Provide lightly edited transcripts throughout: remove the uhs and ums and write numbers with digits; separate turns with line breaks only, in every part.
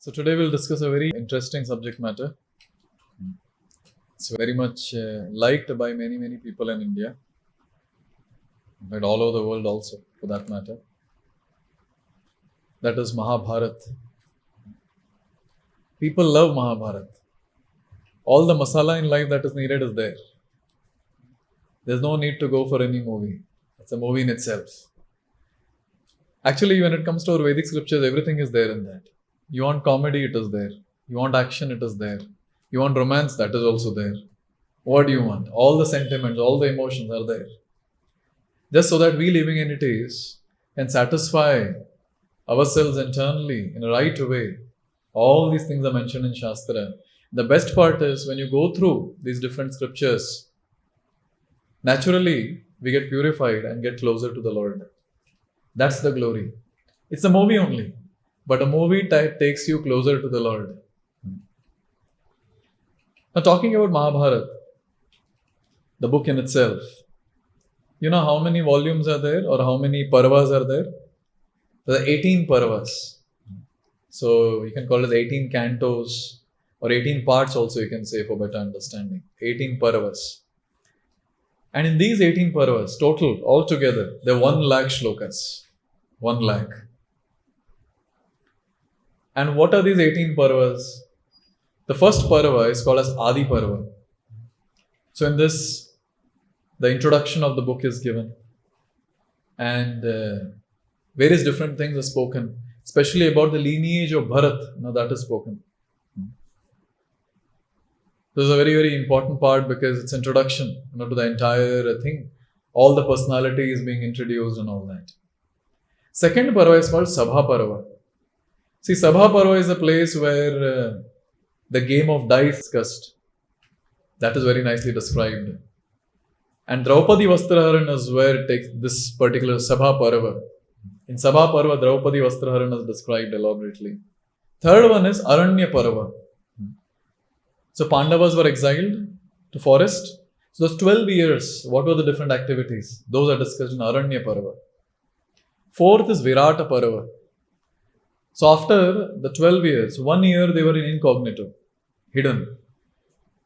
So today we'll discuss a very interesting subject matter. It's very much liked by many people in India, but all over the world also, for that matter. That is Mahabharat. People love Mahabharat. All the masala in life that is needed is there. There's no need to go for any movie. It's a movie in itself. Actually, when it comes to our Vedic scriptures, everything is there in that. You want comedy, it is there. You want action, it is there. You want romance, that is also there. What do you want? All the sentiments, all the emotions are there. Just so that we living entities can satisfy ourselves internally in a right way. All these things are mentioned in Shastra. The best part is when you go through these different scriptures, naturally we get purified and get closer to the Lord. That's the glory. It's a movie only, but a movie takes you closer to the Lord. Now, talking about Mahabharata, the book in itself, you know how many volumes are there or how many parvas are there? There are 18 parvas. So, you can call it 18 cantos or 18 parts also, you can say, for better understanding. 18 parvas. And in these 18 parvas, total, altogether, there are 1 lakh shlokas. 1 lakh. And what are these 18 parvas? The first parva is called as Adi Parva. So in this, the introduction of the book is given. And various different things are spoken, especially about the lineage of Bharat. Now that is spoken. This is a very important part because it's introduction to the entire thing. All the personality is being introduced and all that. Second parva is called Sabha Parva. See, Sabha Parva is a place where the game of dice is discussed. That is very nicely described. And Draupadi Vastraharan is where it takes this particular Sabha Parva. In Sabha Parva, Draupadi Vastraharan is described elaborately. Third one is Aranya Parva. So Pandavas were exiled to forest. So those 12 years, what were the different activities? Those are discussed in Aranya Parva. Fourth is Virata Parva. So after the 12 years, 1 year they were in Incognito, hidden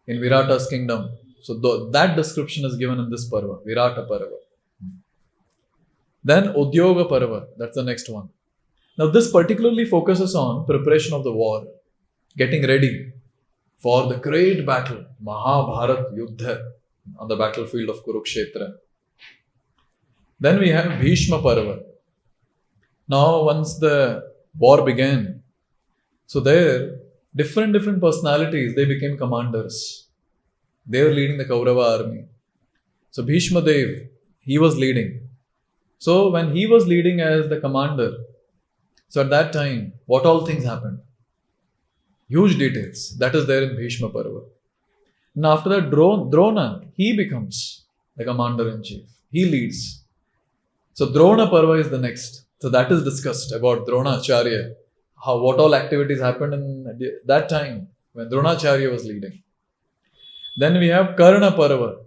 in Virata's kingdom. So that description is given in this Parva, Virata Parva. Then Udyoga Parva, that's the next one. Now this particularly focuses on preparation of the war, getting ready for the great battle, Mahabharat Yuddha, on the battlefield of Kurukshetra. Then we have Bhishma Parva. Now once the war began, so there, different personalities, they became commanders. They were leading the Kaurava army. So Bhishma Dev, he was leading. So when he was leading as the commander, so at that time, what all things happened? Huge details. That is there in Bhishma Parva. And after that, Drona, he becomes the commander-in-chief. He leads. So Drona Parva is the next. So that is discussed about Dronacharya. What all activities happened in that time when Dronacharya was leading. Then we have Karna Parva.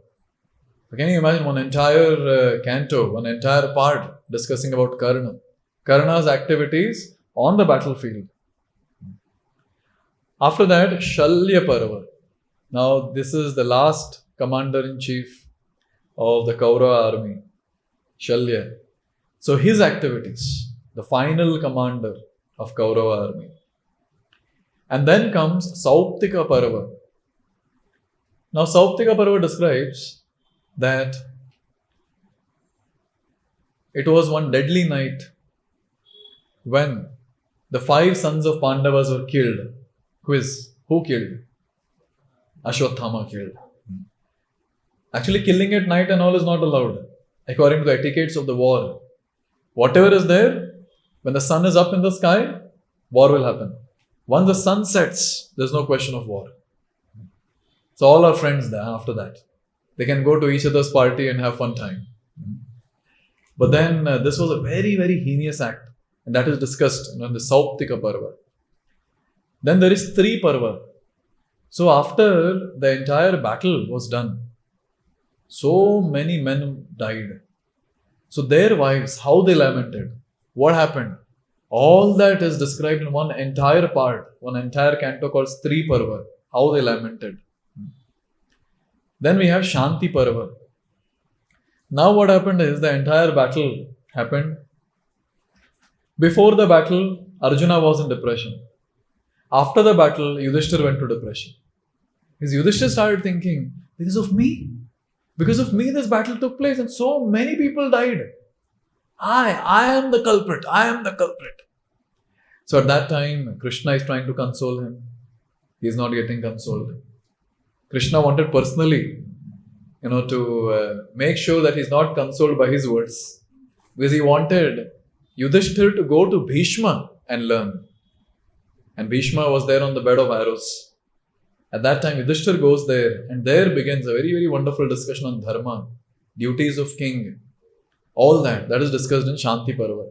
Can you imagine one entire canto, one entire part discussing about Karna. Karna's activities on the battlefield. After that, Shalya Parva. Now this is the last commander-in-chief of the Kaurava army. Shalya. So his activities, the final commander of Kaurava army. And then comes Sauptika Parva. Now Sauptika Parva describes that it was one deadly night when the 5 sons of Pandavas were killed. Quiz, who killed? Ashwatthama killed. Actually, killing at night and all is not allowed, according to the etiquettes of the war. Whatever is there, when the sun is up in the sky, war will happen. Once the sun sets, there's no question of war. So all our friends there after that. They can go to each other's party and have fun time. But then this was a very heinous act. And that is discussed in the Sauptika Parva. Then there is Tri Parva. So after the entire battle was done, so many men died. So their wives, how they lamented, what happened? All that is described in one entire part, one entire canto called Stri Parva, how they lamented. Then we have Shanti Parva. Now what happened is the entire battle happened. Before the battle, Arjuna was in depression. After the battle, Yudhishthir went to depression. His Yudhishthir started thinking, because of me this battle took place and so many people died. I am the culprit. So at that time, Krishna is trying to console him. He is not getting consoled. Krishna wanted personally, to make sure that he's not consoled by his words. Because he wanted Yudhishthir to go to Bhishma and learn. And Bhishma was there on the bed of arrows. At that time, Yudhishthir goes there, and there begins a very, very wonderful discussion on dharma, duties of king, all that is discussed in Shanti Parva.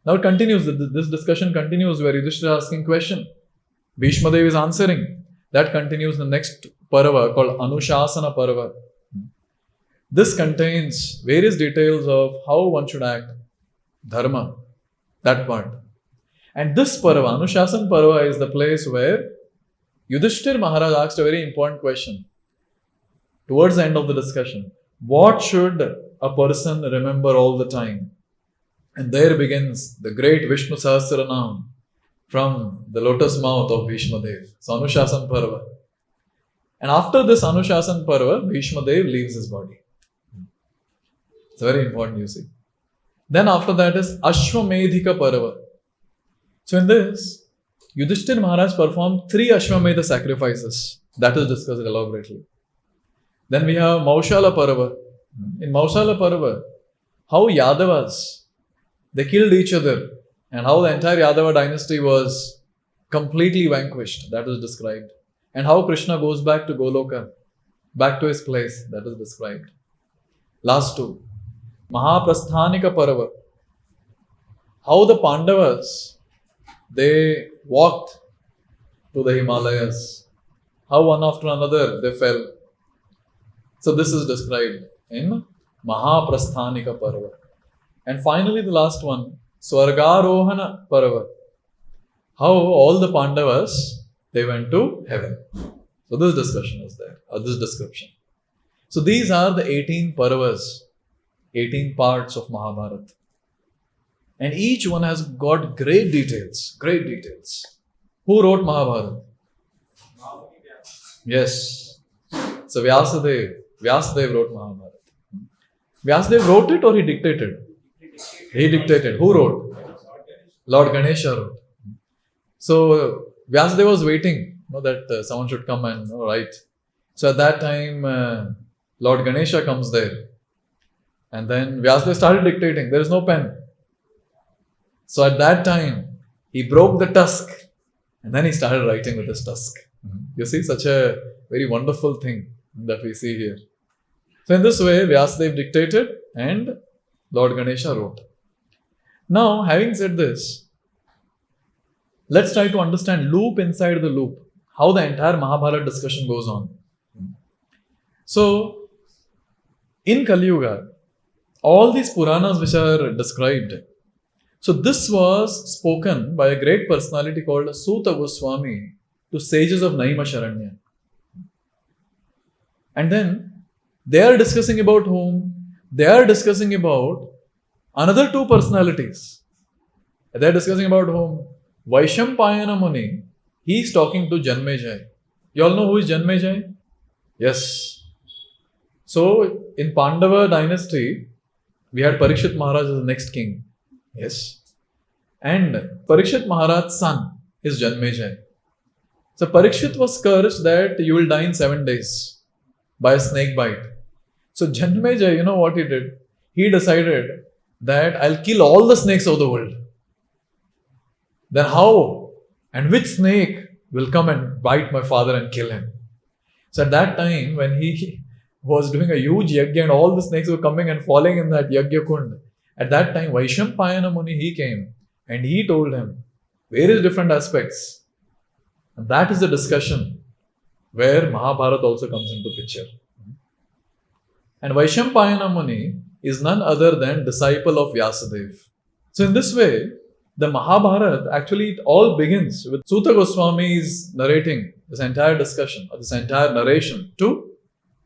Now it continues, this discussion continues where Yudhishthir is asking question. Bhishma Dev is answering. That continues in the next Parva called Anushasana Parva. This contains various details of how one should act, dharma, that part. And this Parva, Anushasana Parva, is the place where Yudhishthir Maharaj asked a very important question. Towards the end of the discussion, what should a person remember all the time? And there begins the great Vishnu Sahasranam from the lotus mouth of Bhishma Dev. So Anushasana Parva. And after this Anushasana Parva, Bhishma Dev leaves his body. It's very important, you see. Then after that is Ashwamedhika Parva. So in this, Yudhishthir Maharaj performed 3 Ashwamedha sacrifices. That is discussed elaborately. Then we have Maushala Parva. In Maushala Parva, how Yadavas, they killed each other and how the entire Yadava dynasty was completely vanquished. That is described. And how Krishna goes back to Goloka, back to his place. That is described. Last 2. Mahaprasthanika Parva. How the Pandavas, they walked to the Himalayas. How one after another they fell. So this is described in Mahaprasthanika Parva. And finally the last one, Swargarohana Parva. How all the Pandavas, they went to heaven. So this discussion is there, or this description. So these are the 18 Parvas, 18 parts of Mahabharata. And each one has got great details. Who wrote Mahabharata? Yes. So Vyasadeva wrote Mahabharata. Vyasadeva wrote it or he dictated? He dictated. Who wrote? Lord Ganesha wrote. So Vyasadeva was waiting that someone should come and write. So at that time, Lord Ganesha comes there. And then Vyasadeva started dictating. There is no pen. So at that time, he broke the tusk and then he started writing with his tusk. You see, such a very wonderful thing that we see here. So in this way, Vyasadeva dictated and Lord Ganesha wrote. Now, having said this, let's try to understand loop inside the loop, how the entire Mahabharata discussion goes on. So, in Kali Yuga, all these Puranas which are described, so this was spoken by a great personality called Suta Goswami to sages of Naimisharanya. And then they are discussing about whom? They are discussing about another 2 personalities. They are discussing about whom? Vaishampayana Muni, he is talking to Janmejaya. You all know who is Janmejaya? Yes. So in Pandava dynasty, we had Parikshit Maharaj as the next king. Yes. And Parikshit Maharaj's son is Janmejaya. So Parikshit was cursed that you will die in 7 days by a snake bite. So Janmejaya, you know what he did? He decided that I'll kill all the snakes of the world. Then how? And which snake will come and bite my father and kill him? So at that time, when he was doing a huge yajna and all the snakes were coming and falling in that yajna kund, at that time, Vaishampayana Muni, he came and he told him various different aspects. And that is the discussion where Mahabharata also comes into picture. And Vaishampayana Muni is none other than disciple of Vyasadeva. So in this way, The Mahabharata, actually, it all begins with Suta Goswami is narrating this entire discussion, or this entire narration to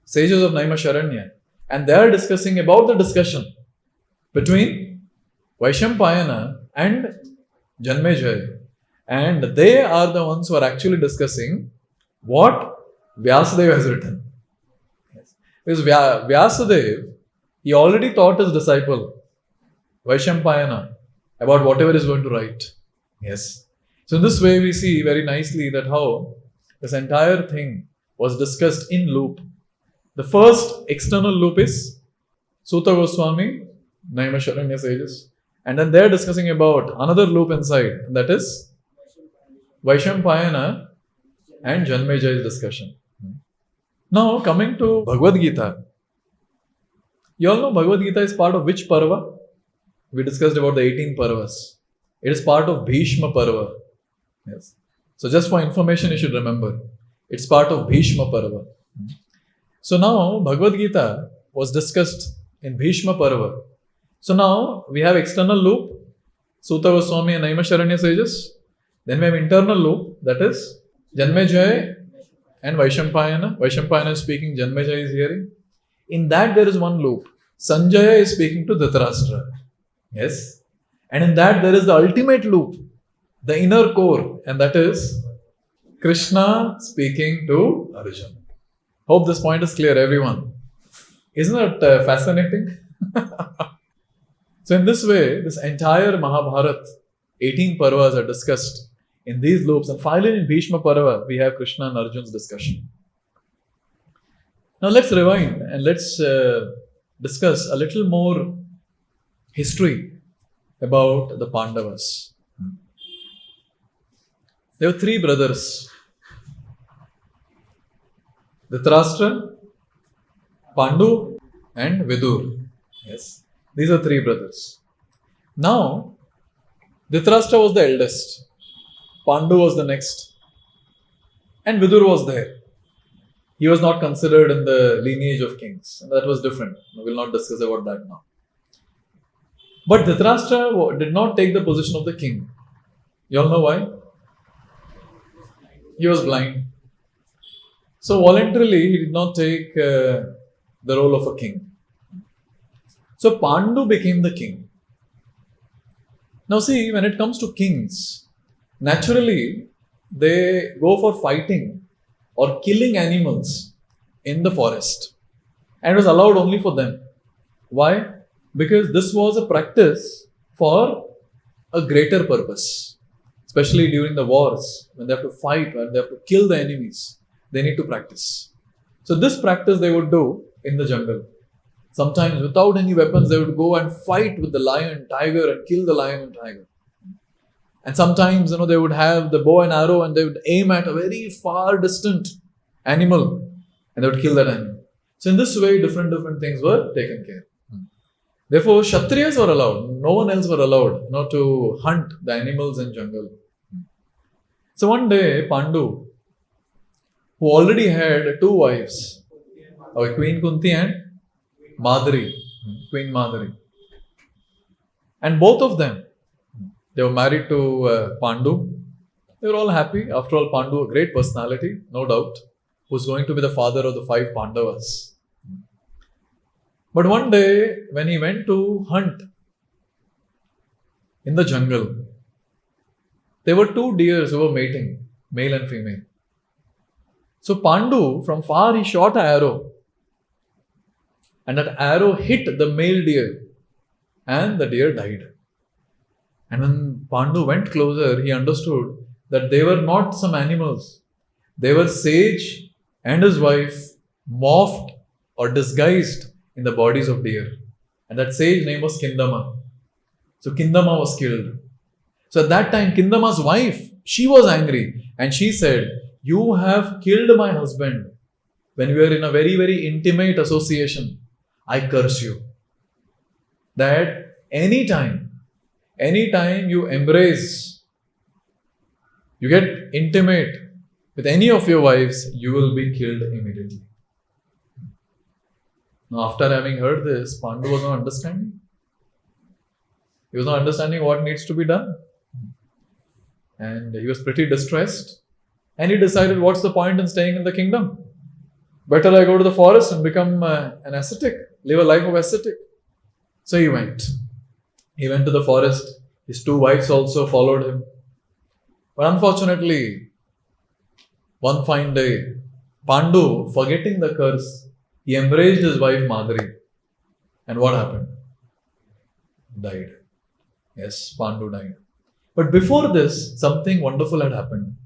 sages of Naimisharanya. And they are discussing about the discussion between Vaishampayana and Janmejaya. And they are the ones who are actually discussing what Vyasadeva has written. Yes. Because Vyasadeva, he already taught his disciple, Vaishampayana, about whatever he is going to write. Yes. So in this way, we see very nicely that how this entire thing was discussed in loop. The first external loop is Suta Goswami, Naimisharanya sages. And then they're discussing about another loop inside, and that is Vaishampayana and Janmejaya's discussion. Now, coming to Bhagavad Gita. You all know Bhagavad Gita is part of which parva? We discussed about the 18 parvas. It is part of Bhishma Parva. Yes. So just for information, you should remember. It's part of Bhishma Parva. So now, Bhagavad Gita was discussed in Bhishma Parva. So now, we have external loop, Suta Goswami and Naimisharanya sages. Then we have internal loop, that is Janmejaya and Vaishampayana. Vaishampayana is speaking, Janmejaya is hearing. In that there is one loop. Sanjaya is speaking to Dhritarashtra. Yes. And in that there is the ultimate loop, the inner core, and that is Krishna speaking to Arjuna. Hope this point is clear, everyone. Isn't it fascinating? So in this way, this entire Mahabharata, 18 parvas are discussed in these loops, and finally in Bhishma Parva, we have Krishna and Arjuna's discussion. Now let's rewind and let's discuss a little more history about the Pandavas. There were three brothers: Dhritarashtra, Pandu, and Vidur. Yes, these are three brothers. Now, Dhritarashtra was the eldest, Pandu was the next, and Vidur was there. He was not considered in the lineage of kings, and that was different. We will not discuss about that now. But Dhritarashtra did not take the position of the king. You all know why? He was blind. So voluntarily, he did not take the role of a king. So Pandu became the king. Now see, when it comes to kings, naturally, they go for fighting or killing animals in the forest. And it was allowed only for them. Why? Because this was a practice for a greater purpose. Especially during the wars, when they have to fight, when they have to kill the enemies, they need to practice. So this practice they would do in the jungle. Sometimes without any weapons, they would go and fight with the lion, tiger, and kill the lion and tiger. And sometimes, they would have the bow and arrow and they would aim at a very far distant animal and they would kill that animal. So in this way, different things were taken care. Therefore, Kshatriyas were allowed. No one else were allowed, to hunt the animals in jungle. So one day, Pandu, who already had two wives, Queen Kunti and Madri, Queen Madri. And both of them, they were married to Pandu. They were all happy. After all, Pandu, a great personality, no doubt, who's going to be the father of the 5 Pandavas. But one day, when he went to hunt in the jungle, there were 2 deers who were mating, male and female. So Pandu, from far, he shot an arrow. And that arrow hit the male deer. And the deer died. And when Pandu went closer, he understood that they were not some animals. They were sage and his wife morphed or disguised in the bodies of deer. And that sage name was Kindama. So Kindama was killed. So at that time, Kindama's wife, she was angry. And she said, "You have killed my husband when we were in a very, very intimate association. I curse you." That anytime you embrace, you get intimate with any of your wives, you will be killed immediately. Now, after having heard this, Pandu was not understanding. He was not understanding what needs to be done. And he was pretty distressed. And he decided, what's the point in staying in the kingdom? Better I go to the forest and become an ascetic, live a life of ascetic. So he went. He went to the forest. His 2 wives also followed him. But unfortunately, one fine day, Pandu, forgetting the curse, he embraced his wife Madri. And what happened? Died. Yes, Pandu died. But before this, something wonderful had happened.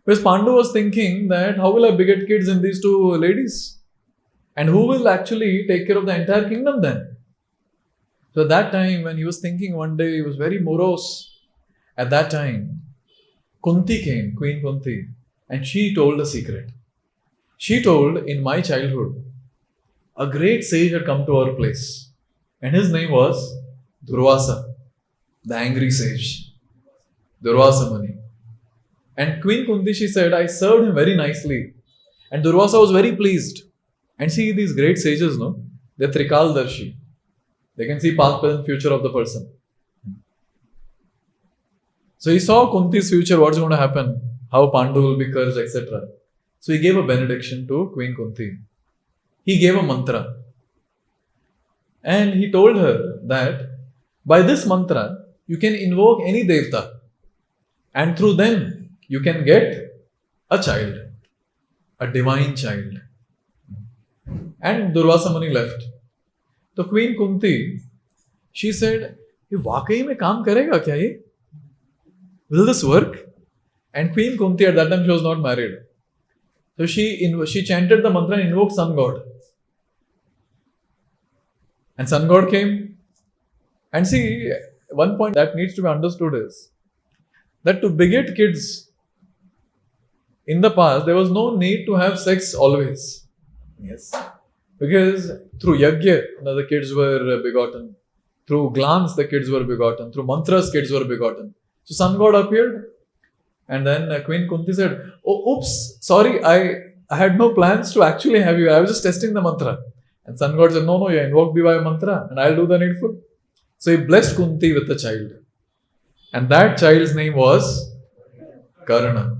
Because Pandu was thinking that how will I beget kids in these 2 ladies? And who will actually take care of the entire kingdom then? So at that time, when he was thinking one day, he was very morose. At that time, Kunti came, Queen Kunti, and she told a secret. She told, in my childhood, a great sage had come to our place. And his name was Durvasa, the angry sage. Durvasa Muni. And Queen Kunti, she said, I served him very nicely. And Durvasa was very pleased. And see, these great sages, no? They're Trikaldarshi. They can see past, present, future of the person. So he saw Kunti's future, what's going to happen, how Pandu will be cursed, etc. So he gave a benediction to Queen Kunti. He gave a mantra. And he told her that by this mantra, you can invoke any devta. And through them, you can get a child, a divine child. And Durvasa Muni left. So Queen Kunti, she said, ये वाकई में काम करेगा क्या ये? Will this work? And Queen Kunti at that time, she was not married. So she chanted the mantra and invoked Sun God. And Sun God came. And see, one point that needs to be understood is that to beget kids, in the past, there was no need to have sex always. Yes. Because through yajna, the kids were begotten. Through glance, the kids were begotten. Through mantras, kids were begotten. So Sun God appeared. And then Queen Kunti said, oh, oops, sorry, I had no plans to actually have you. I was just testing the mantra. And Sun God said, no, you invoke me by a mantra and I'll do the needful. So he blessed Kunti with a child. And that child's name was Karna.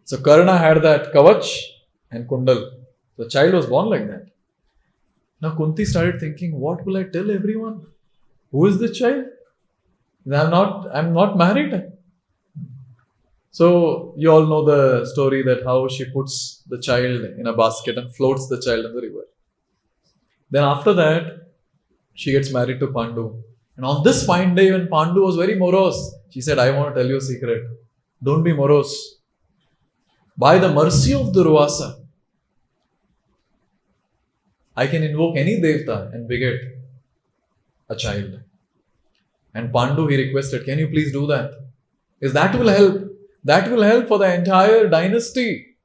So Karna had that kavach and kundal. The child was born like that. Now Kunti started thinking, what will I tell everyone? Who is this child? I'm not married. So you all know the story that how she puts the child in a basket and floats the child in the river. Then after that, she gets married to Pandu. And on this fine day when Pandu was very morose, she said, I want to tell you a secret. Don't be morose. By the mercy of Durvasa, I can invoke any devta and beget a child. And Pandu, he requested, can you please do that? Because that will help. That will help for the entire dynasty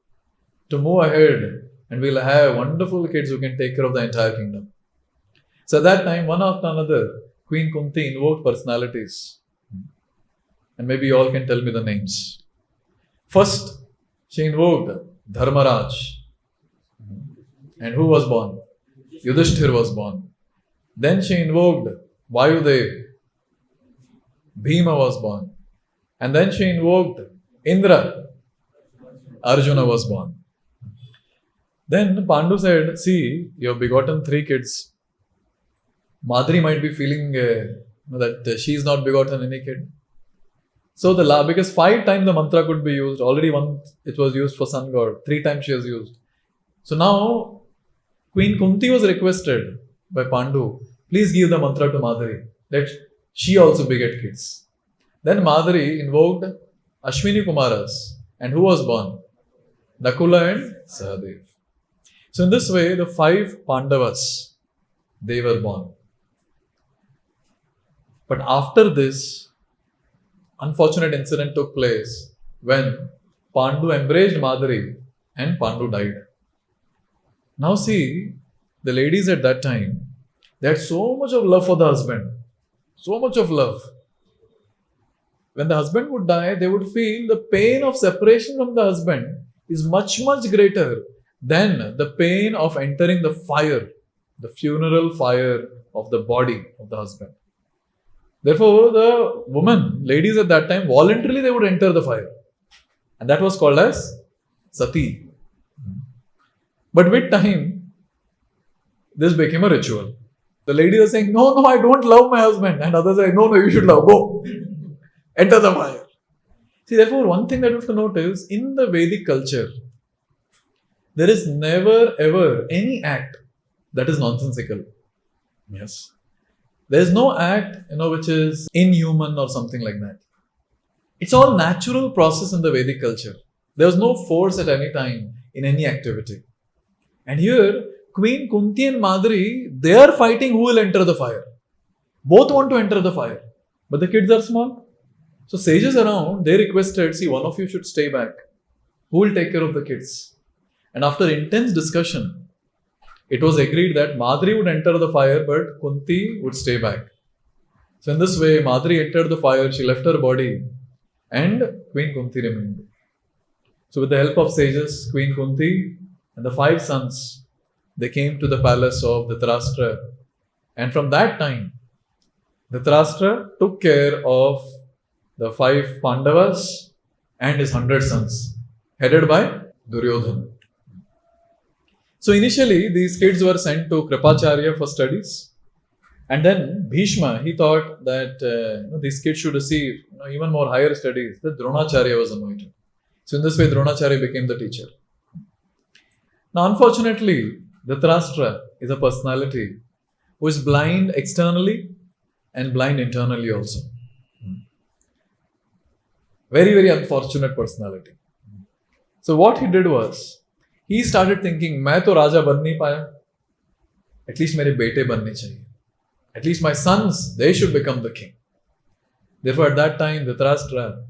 to move ahead. And we'll have wonderful kids who can take care of the entire kingdom. So at that time, one after another, Queen Kunti invoked personalities. And maybe you all can tell me the names. First, she invoked Dharmaraj. And who was born? Yudhishthir was born. Then she invoked Vayudev. Bhima was born. And then she invoked Indra. Arjuna was born. Then Pandu said, see, you have begotten 3 kids. Madri might be feeling that she is not begotten any kid. So because 5 times the mantra could be used. Already once it was used for Sun God. 3 times she has used. So now Queen Kunti was requested by Pandu, please give the mantra to Madri. Let she also beget kids. Then Madri invoked Ashwini Kumaras. And who was born? Nakula and Sahadev. So in this way, the 5 Pandavas, they were born. But after this, unfortunate incident took place when Pandu embraced Madri and Pandu died. Now see, the ladies at that time, they had so much of love for the husband. So much of love. When the husband would die, they would feel the pain of separation from the husband is much, much greater than the pain of entering the fire, the funeral fire of the body of the husband. Therefore, the women, ladies at that time, voluntarily they would enter the fire. And that was called as sati. But with time, this became a ritual. The ladies are saying, no, I don't love my husband. And others are saying, no, you should love. Go. Enter the fire. See, therefore, one thing that we have to note is, in the Vedic culture, there is never ever any act that is nonsensical. Yes. There is no act, which is inhuman or something like that. It's all natural process in the Vedic culture. There was no force at any time in any activity. And here, Queen Kunti and Madri, they are fighting who will enter the fire. Both want to enter the fire. But the kids are small. So sages around, they requested, see, one of you should stay back. Who will take care of the kids? And after intense discussion, it was agreed that Madri would enter the fire, but Kunti would stay back. So in this way, Madri entered the fire, she left her body, and Queen Kunti remained. So with the help of sages, Queen Kunti and the 5 sons, they came to the palace of Dhritarashtra. And from that time, Dhritarashtra took care of the 5 Pandavas and his 100 sons, headed by Duryodhana. So initially, these kids were sent to Kripacharya for studies. And then Bhishma, he thought that these kids should receive even more higher studies. That Dronacharya was anointed. So in this way, Dronacharya became the teacher. Now, unfortunately, Dhritarashtra is a personality who is blind externally and blind internally also. Very, very unfortunate personality. So what he did was, he started thinking, मैं तो राजा बन नहीं पाया. At least मेरे बेटे बनने चाहिए. At least my sons, they should become the king. Therefore, at that time, Dhritarashtra,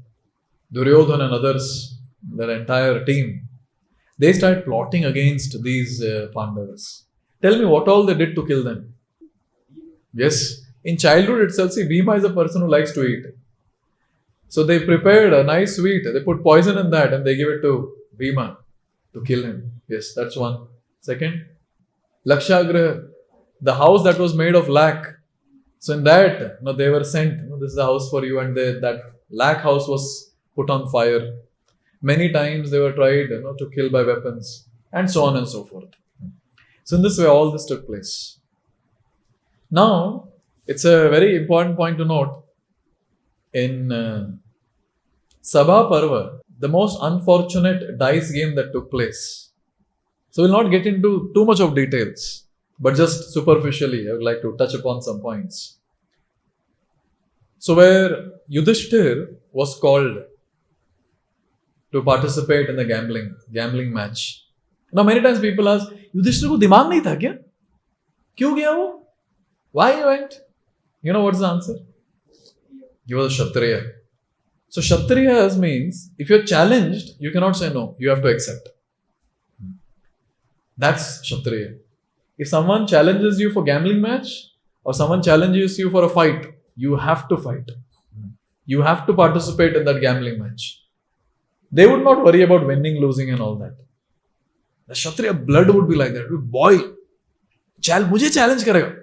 Duryodhana and others, their entire team, they started plotting against these Pandavas. Tell me what all they did to kill them. Yes, in childhood itself, see, Bhima is a person who likes to eat. So they prepared a nice sweet, they put poison in that and they give it to Bhima to kill him. Yes, that's one. Second, Lakshagraha, the house that was made of lac. So in that, they were sent, this is the house for you, and that lac house was put on fire. Many times they were tried to kill by weapons, and so on and so forth. So in this way, all this took place. Now, it's a very important point to note. In Sabha Parva, the most unfortunate dice game that took place. So we'll not get into too much of details, but just superficially, I would like to touch upon some points. So where Yudhishthir was called to participate in the gambling match. Now many times people ask, Yudhishthir ko dimag nahi tha kya? Kyun gaya wo? Why he went? You know what's the answer? He was a Kshatriya. So Kshatriyas means, if you're challenged, you cannot say no, you have to accept. That's Kshatriya. If someone challenges you for gambling match, or someone challenges you for a fight, you have to fight. You have to participate in that gambling match. They would not worry about winning, losing and all that. The Kshatriya blood would be like that. It would boil. Mujhe challenge karega.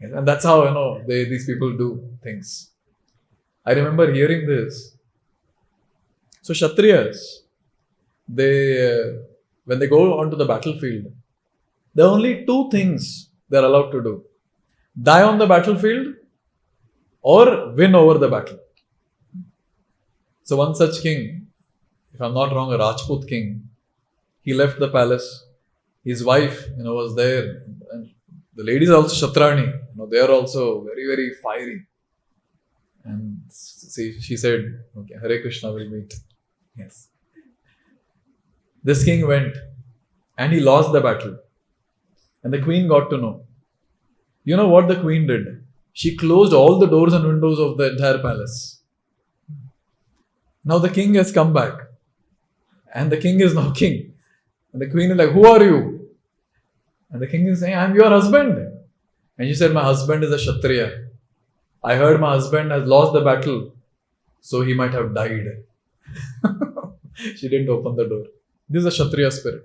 And that's how, these people do things. I remember hearing this. So Kshatriyas, when they go onto the battlefield, there are only 2 things they are allowed to do. Die on the battlefield or win over the battle. So one such king, if I'm not wrong, a Rajput king, he left the palace. His wife, was there. And the ladies are also Kshatrani. They are also very, very fiery. And she said, okay, Hare Krishna, will meet. Yes. This king went and he lost the battle. And the queen got to know. You know what the queen did? She closed all the doors and windows of the entire palace. Now the king has come back. And the king is now king. And the queen is like, who are you? And the king is saying, I'm your husband. And she said, my husband is a Kshatriya. I heard my husband has lost the battle. So he might have died. She didn't open the door. This is a Kshatriya spirit.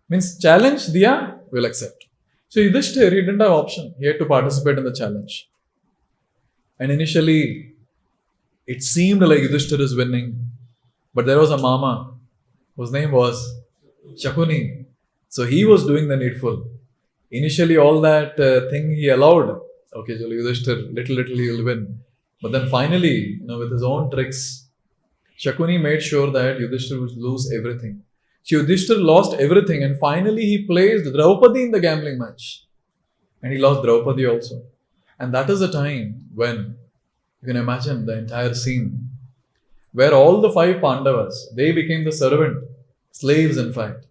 Means challenge diya, will accept. So Yudhishthir, he didn't have option. He had to participate in the challenge. And initially, it seemed like Yudhishthira is winning. But there was a mama whose name was Shakuni. So he was doing the needful. Initially, all that thing he allowed. Okay, Yudhishthira, little he will win. But then finally, with his own tricks, Shakuni made sure that Yudhishthira would lose everything. So Yudhishthira lost everything, and finally he placed Draupadi in the gambling match. And he lost Draupadi also. And that is the time when, you can imagine the entire scene, where all the 5 Pandavas, they became the servant, slaves in fact.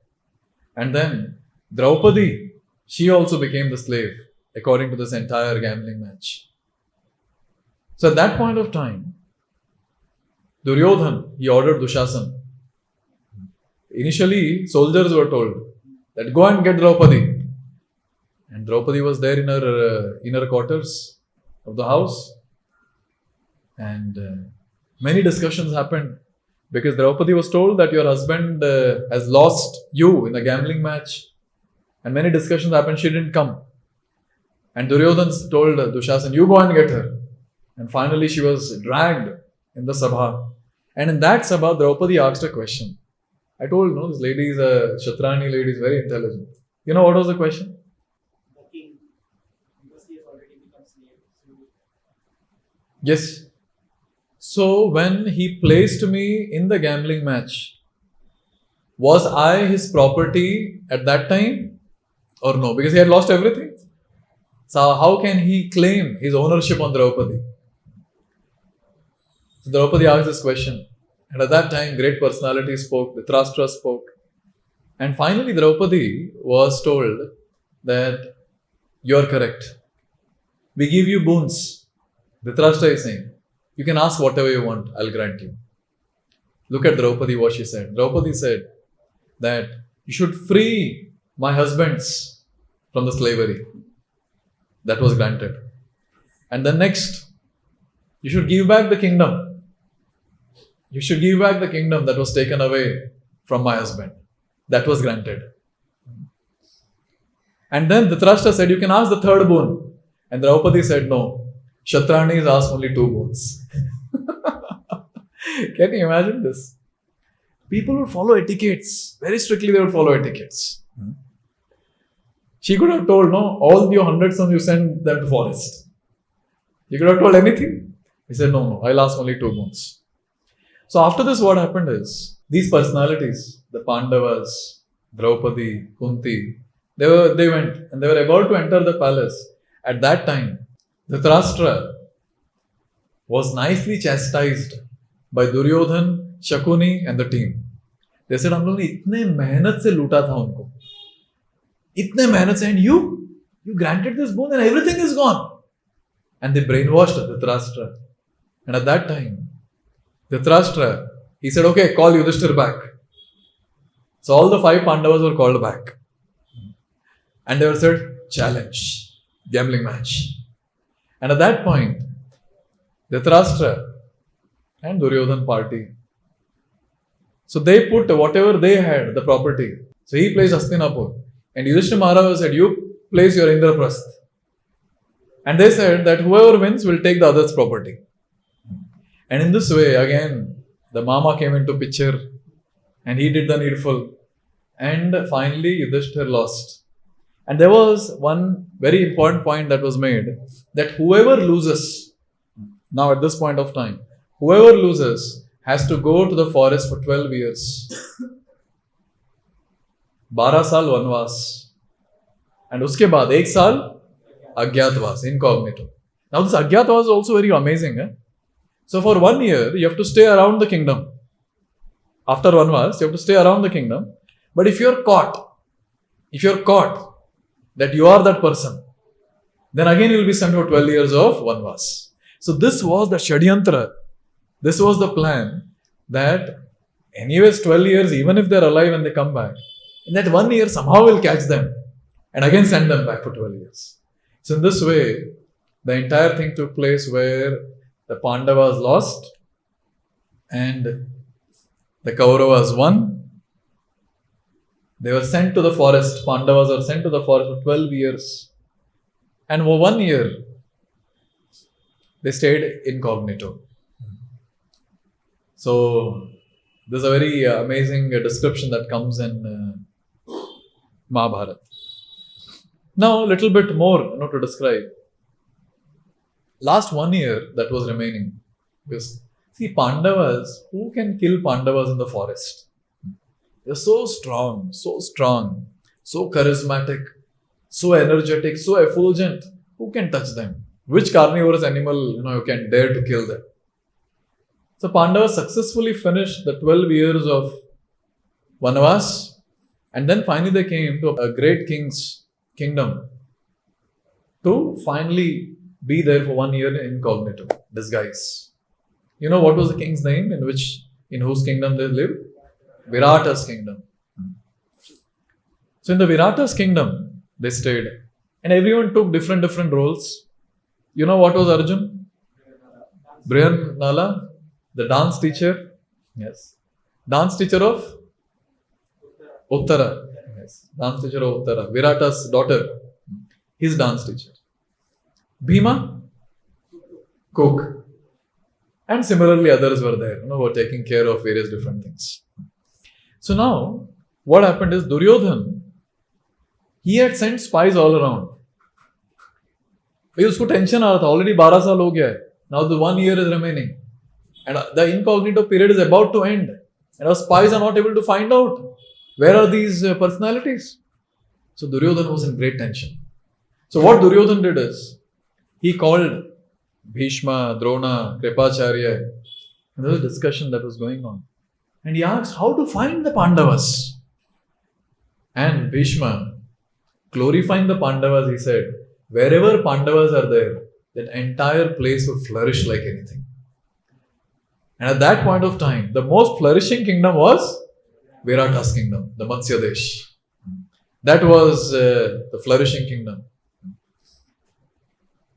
And then Draupadi, she also became the slave, according to this entire gambling match. So at that point of time, Duryodhan, he ordered Dushasan. Initially, soldiers were told that go and get Draupadi. And Draupadi was there in her inner quarters of the house. And many discussions happened because Draupadi was told that your husband has lost you in the gambling match. And many discussions happened, she didn't come. And Duryodhan told Dushasan, you go and get her. And finally she was dragged in the sabha. And in that sabha, Draupadi asked a question. I told, this lady is a Kshatrani lady, is very intelligent. You know what was the question?
The king, because he has already become slave.
Yes. So when he placed me in the gambling match, was I his property at that time or no? Because he had lost everything. So how can he claim his ownership on Draupadi? So Draupadi asked this question. And at that time, great personalities spoke, Dhritarashtra spoke. And finally, Draupadi was told that you are correct. We give you boons. Dhritarashtra is saying, you can ask whatever you want, I'll grant you. Look at Draupadi, what she said. Draupadi said that you should free my husbands from the slavery. That was granted. And then next, you should give back the kingdom. You should give back the kingdom that was taken away from my husband. That was granted. And then Dhritarashtra said, you can ask the third boon. And Draupadi said, no. Kshatranis ask only 2 boons. Can you imagine this? People would follow etiquettes. Very strictly they would follow etiquettes. She could have told, no, all your 100 sons you send them to forest. You could have told anything. He said, no, I'll ask only 2 boons. So after this, what happened is, these personalities, the Pandavas, Draupadi, Kunti, they went and they were about to enter the palace. At that time, Dhritarashtra was nicely chastised by Duryodhan, Shakuni and the team. They said, हम लोगों ने इतने मेहनत से लूटा था उनको, इतने मेहनत से, and you granted this boon and everything is gone. And they brainwashed Dhritarashtra. And at that time, Dhritarashtra, he said, okay, call Yudhishthira back. So all the 5 Pandavas were called back. And they were said, challenge, gambling match. And at that point, Dhritarashtra and Duryodhan party. So they put whatever they had, the property. So he placed Hastinapur. And Yudhishthira Maharaj said, you place your Indraprasth. And they said that whoever wins will take the other's property. And in this way, again, the Mama came into picture and he did the needful. And finally, Yudhishthira lost. And there was one very important point that was made, that whoever loses, now at this point of time, whoever loses has to go to the forest for 12 years. 12 साल वनवास. And uske baad 1 साल Agyatwas, Incognito. Now this Agyatwas is also very amazing. So for 1 year, you have to stay around the kingdom. After Vanvas, you have to stay around the kingdom. But if you're caught that you are that person, then again you will be sent for 12 years of Vanvas. So this was the Shadyantra. This was the plan that anyways 12 years, even if they're alive and they come back, in that 1 year somehow we'll catch them and again send them back for 12 years. So in this way, the entire thing took place where the Pandavas lost and the Kauravas won. They were sent to the forest. Pandavas were sent to the forest for 12 years. And for 1 year, they stayed incognito. So, there's a very amazing description that comes in Mahabharata. Now, a little bit more to describe. Last 1 year that was remaining. Because, see, Pandavas, who can kill Pandavas in the forest? They're so strong, so charismatic, so energetic, so effulgent. Who can touch them? Which carnivorous animal, you can dare to kill them? So Pandavas successfully finished the 12 years of Vanavas, and then finally they came to a great king's kingdom to finally be there for 1 year in incognito, disguise. You know what was the king's name in whose kingdom they lived? Virata's kingdom. So in the Virata's kingdom, they stayed. And everyone took different roles. You know what was Arjun? Brihanala, the dance teacher. Yes. Dance teacher of Uttara. Yes. Dance teacher of Uttara. Virata's daughter. His dance teacher. Bhima, cook. And similarly others were there, who were taking care of various different things. So now, what happened is Duryodhan, he had sent spies all around. उसको tension आ रहा था, already 12 साल हो गया है. Now the 1 year is remaining. And the incognito period is about to end. And our spies are not able to find out where are these personalities. So Duryodhan was in great tension. So what Duryodhan did is, he called Bhishma, Drona, Kripacharya. And there was a discussion that was going on. And he asked how to find the Pandavas. And Bhishma, glorifying the Pandavas, he said, wherever Pandavas are there, that entire place would flourish like anything. And at that point of time, the most flourishing kingdom was Virata's kingdom, the Matsya Desh. That was the flourishing kingdom.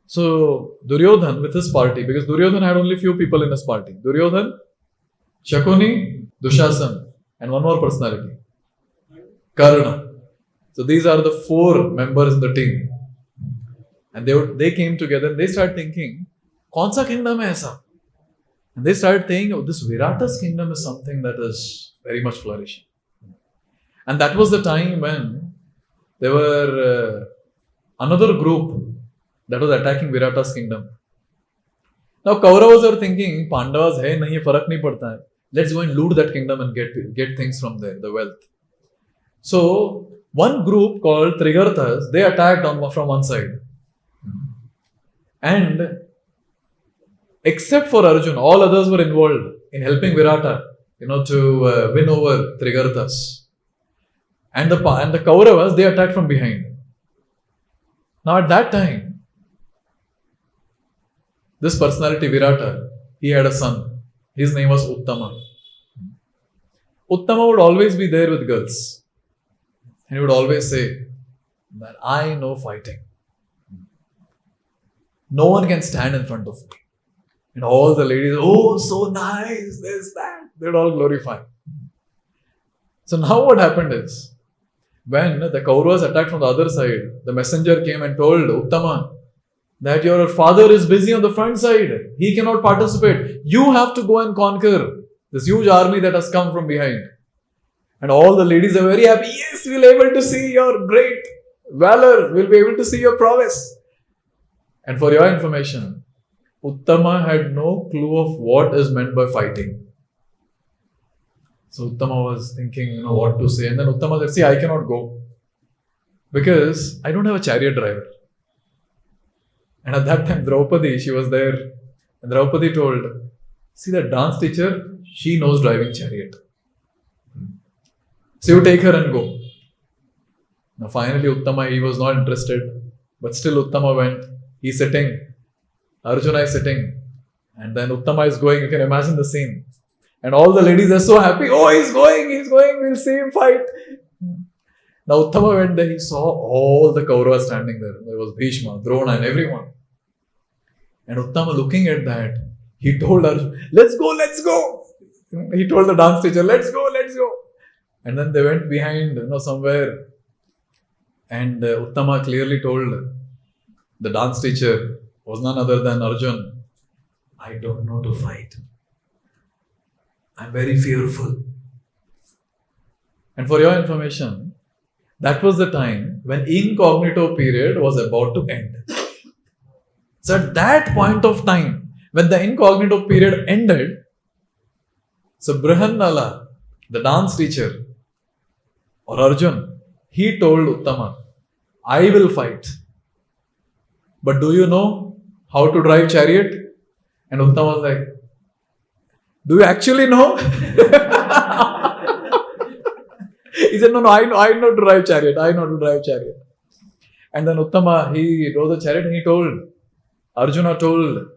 So Duryodhan with his party, because Duryodhan had only few people in his party. Duryodhan, Shakuni, Dushasan, and one more personality, Karna. So these are the 4 members in the team. And they came together and they started thinking, kaun sa kingdom hai aisa? And they started thinking, this Virata's kingdom is something that is very much flourishing. And that was the time when there were another group that was attacking Virata's kingdom. Now Kauravas are thinking, Pandavas hai, nahi, farak nahi padta hai. Let's go and loot that kingdom and get things from there, the wealth. So one group called Trigarthas, they attacked from one side. And except for Arjun, all others were involved in helping Virata, to win over Trigarthas. And the Kauravas, they attacked from behind. Now at that time, this personality Virata, he had a son. His name was Uttama. Uttama would always be there with girls. And he would always say that I know fighting. No one can stand in front of me. And all the ladies, oh, so nice, this, that. They'd all glorify. So now what happened is, when the Kauravas attacked from the other side, the messenger came and told Uttama that your father is busy on the front side. He cannot participate. You have to go and conquer this huge army that has come from behind. And all the ladies are very happy. Yes, we'll be able to see your great valor. We'll be able to see your prowess. And for your information, Uttama had no clue of what is meant by fighting. So Uttama was thinking, what to say. And then Uttama said, see, I cannot go. Because I don't have a chariot driver. And at that time, Draupadi, she was there. And Draupadi told, see that dance teacher, she knows driving chariot. So you take her and go. Now finally Uttama, he was not interested. But still Uttama went. He's sitting. Arjuna is sitting. And then Uttama is going. You can imagine the scene. And all the ladies are so happy. Oh, he's going. We'll see him fight. Now Uttama went there. He saw all the Kauravas standing there. There was Bhishma, Drona and everyone. And Uttama looking at that, he told Arjuna, let's go. He told the dance teacher, let's go. And then they went behind, somewhere. And Uttama clearly told the dance teacher, was none other than Arjun, I don't know to fight. I'm very fearful. And for your information, that was the time when Incognito period was about to end. So at that point of time, when the Incognito period ended, so Brihannala, the dance teacher, or Arjun, he told Uttama, I will fight. But do you know how to drive chariot? And Uttama was like, do you actually know? He said, no, I know to drive chariot. I know to drive chariot. And then Uttama, he drove the chariot and he told, Arjuna told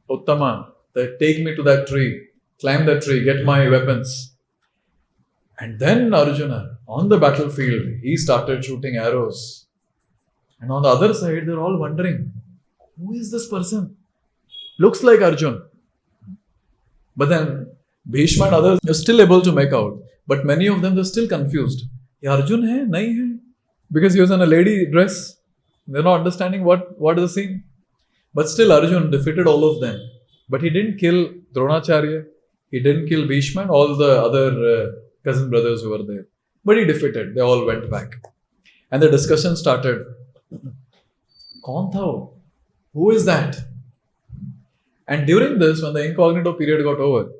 Uttama that take me to that tree, climb that tree, get my weapons. And then Arjuna, on the battlefield, he started shooting arrows. And on the other side, they're all wondering, who is this person? Looks like Arjun. But then Bhishma and others are still able to make out. But many of them, they're still confused. Ye Arjun hai? Nahi hai? Because he was in a lady dress. They're not understanding what is the scene. But still Arjun defeated all of them. But he didn't kill Dronacharya. He didn't kill Bhishma and all the other cousin brothers who were there. But he defeated. They all went back. And the discussion started. Kaun tha wo? Who is that? And during this, when the Incognito period got over,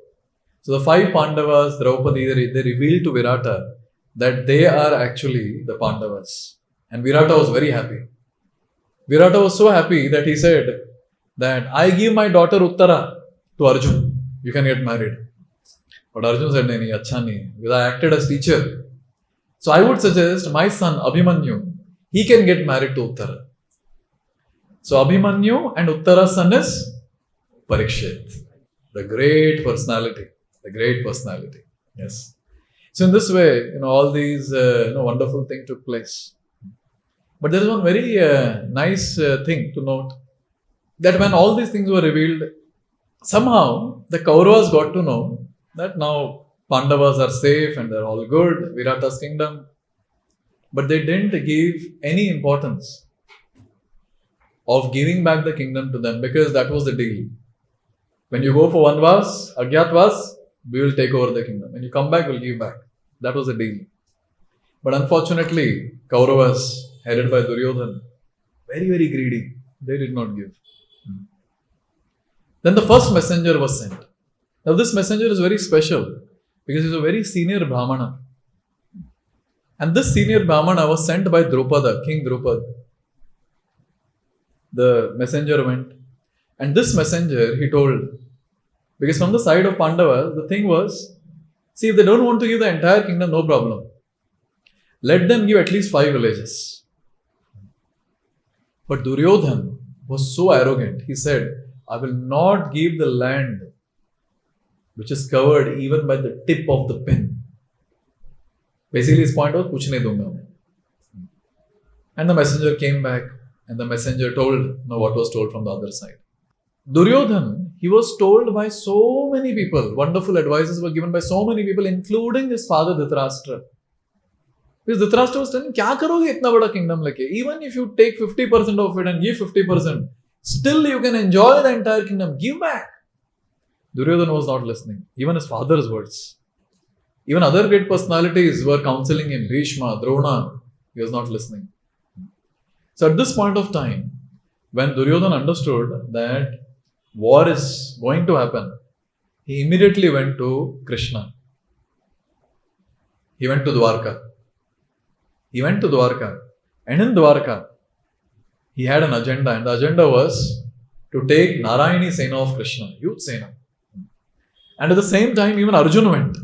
so the 5 Pandavas, Draupadi, they revealed to Virata that they are actually the Pandavas. And Virata was very happy. Virata was so happy that he said that I give my daughter Uttara to Arjun. You can get married. But Arjun said, nahi, acha nahi, because I acted as teacher. So I would suggest my son Abhimanyu, he can get married to Uttara. So Abhimanyu and Uttara's son is Parikshit, the great personality. The great personality. Yes. So in this way, all these wonderful things took place. But there is one very nice thing to note, that when all these things were revealed, somehow the Kauravas got to know that now Pandavas are safe and they're all good, Virata's kingdom. But they didn't give any importance of giving back the kingdom to them, because that was the deal. When you go for Vanvas, Agyatvas, we will take over the kingdom. When you come back, we'll give back. That was the deal. But unfortunately, Kauravas, headed by Duryodhan, very, very greedy. They did not give. Then the first messenger was sent. Now this messenger is very special because he's a very senior Brahmana. And this senior Brahmana was sent by Drupada, King Drupad. The messenger went. And this messenger, he told, because from the side of Pandavas, the thing was, see, if they don't want to give the entire kingdom, no problem. Let them give at least 5 villages. But Duryodhan was so arrogant. He said, I will not give the land which is covered even by the tip of the pin. Basically, his point was, kuch nahi dunga main. And the messenger came back, and the messenger told, what was told from the other side. Duryodhan, he was told by so many people, wonderful advices were given by so many people, including his father Dhritarashtra. Because Dhritarashtra was telling, kya karoge itna bada kingdom leke? Even if you take 50% of it and give 50%, still you can enjoy the entire kingdom. Give back. Duryodhan was not listening. Even his father's words. Even other great personalities were counseling him. Bhishma, Drona, he was not listening. So at this point of time, when Duryodhan understood that war is going to happen, he immediately went to Krishna. He went to Dwarka. And in Dwarka, he had an agenda, and the agenda was to take Narayani Sena of Krishna, youth Sena. And at the same time, even Arjuna went.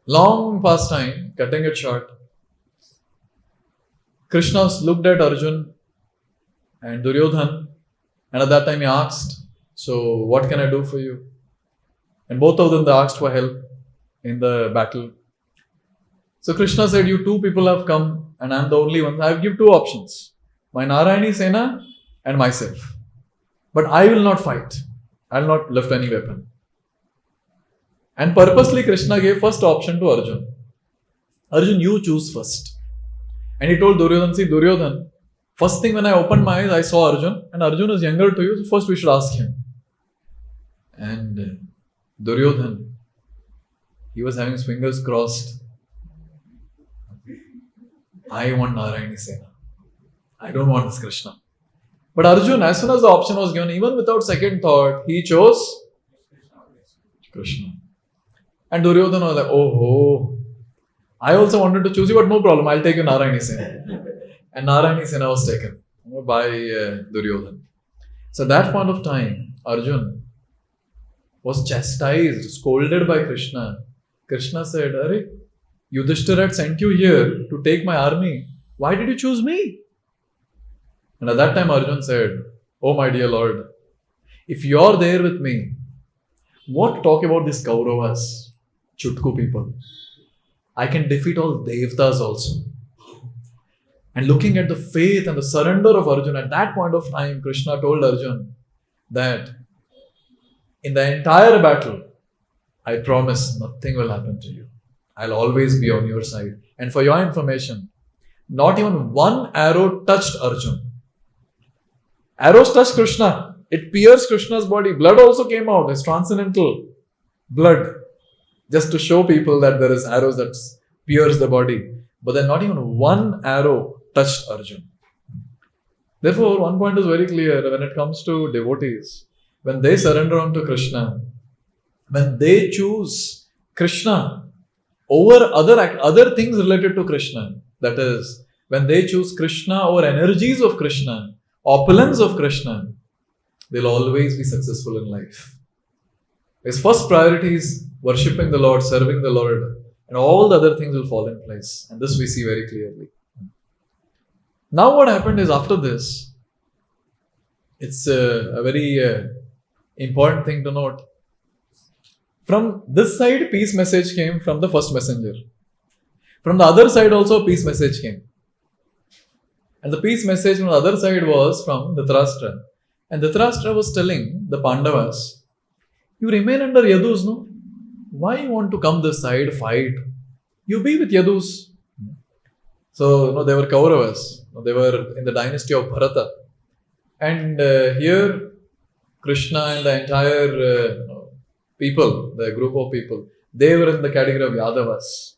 Long past time, cutting it short, Krishna looked at Arjun and Duryodhan, and at that time he asked, so what can I do for you? And both of them, they asked for help in the battle. So Krishna said, you 2 people have come and I am the only one. I will give 2 options, my Narayani Sena and myself. But I will not fight. I will not lift any weapon. And purposely Krishna gave first option to Arjun. Arjun, you choose first. And he told Duryodhan, Duryodhan, first thing when I opened my eyes, I saw Arjun, and Arjun is younger to you, so first we should ask him. And Duryodhan, he was having his fingers crossed. I want Narayani Sena. I don't want this Krishna. But Arjun, as soon as the option was given, even without second thought, he chose Krishna. And Duryodhana was like, oh, I also wanted to choose you, but no problem, I'll take you Narayani Sena. And Narayani Sena was taken by Duryodhana. So at that point of time, Arjun was chastised, scolded by Krishna. Krishna said, Arey, Yudhishthira had sent you here to take my army. Why did you choose me? And at that time Arjun said, oh my dear Lord, if you're there with me, what to talk about these Kauravas, Chutku people? I can defeat all Devtas also. And looking at the faith and the surrender of Arjun, at that point of time, Krishna told Arjun that in the entire battle, I promise nothing will happen to you. I'll always be on your side. And for your information, not even one arrow touched Arjun. Arrows touched Krishna. It pierced Krishna's body. Blood also came out. It's transcendental blood. Just to show people that there is arrows that pierce the body. But then not even one arrow touched Arjun. Therefore, one point is very clear when it comes to devotees. When they surrender unto Krishna, when they choose Krishna over other things related to Krishna, that is, when they choose Krishna over energies of Krishna, opulence of Krishna, they'll always be successful in life. His first priority is worshipping the Lord, serving the Lord, and all the other things will fall in place. And this we see very clearly. Now what happened is after this, it's a very important thing to note. From this side, peace message came from the first messenger. From the other side also, peace message came. And the peace message from the other side was from Dhritarashtra. And Dhritarashtra was telling the Pandavas, you remain under Yadus, no? Why you want to come this side, fight? You be with Yadus. So, they were Kauravas. They were in the dynasty of Bharata. And here, Krishna and the entire people, the group of people, they were in the category of Yadavas.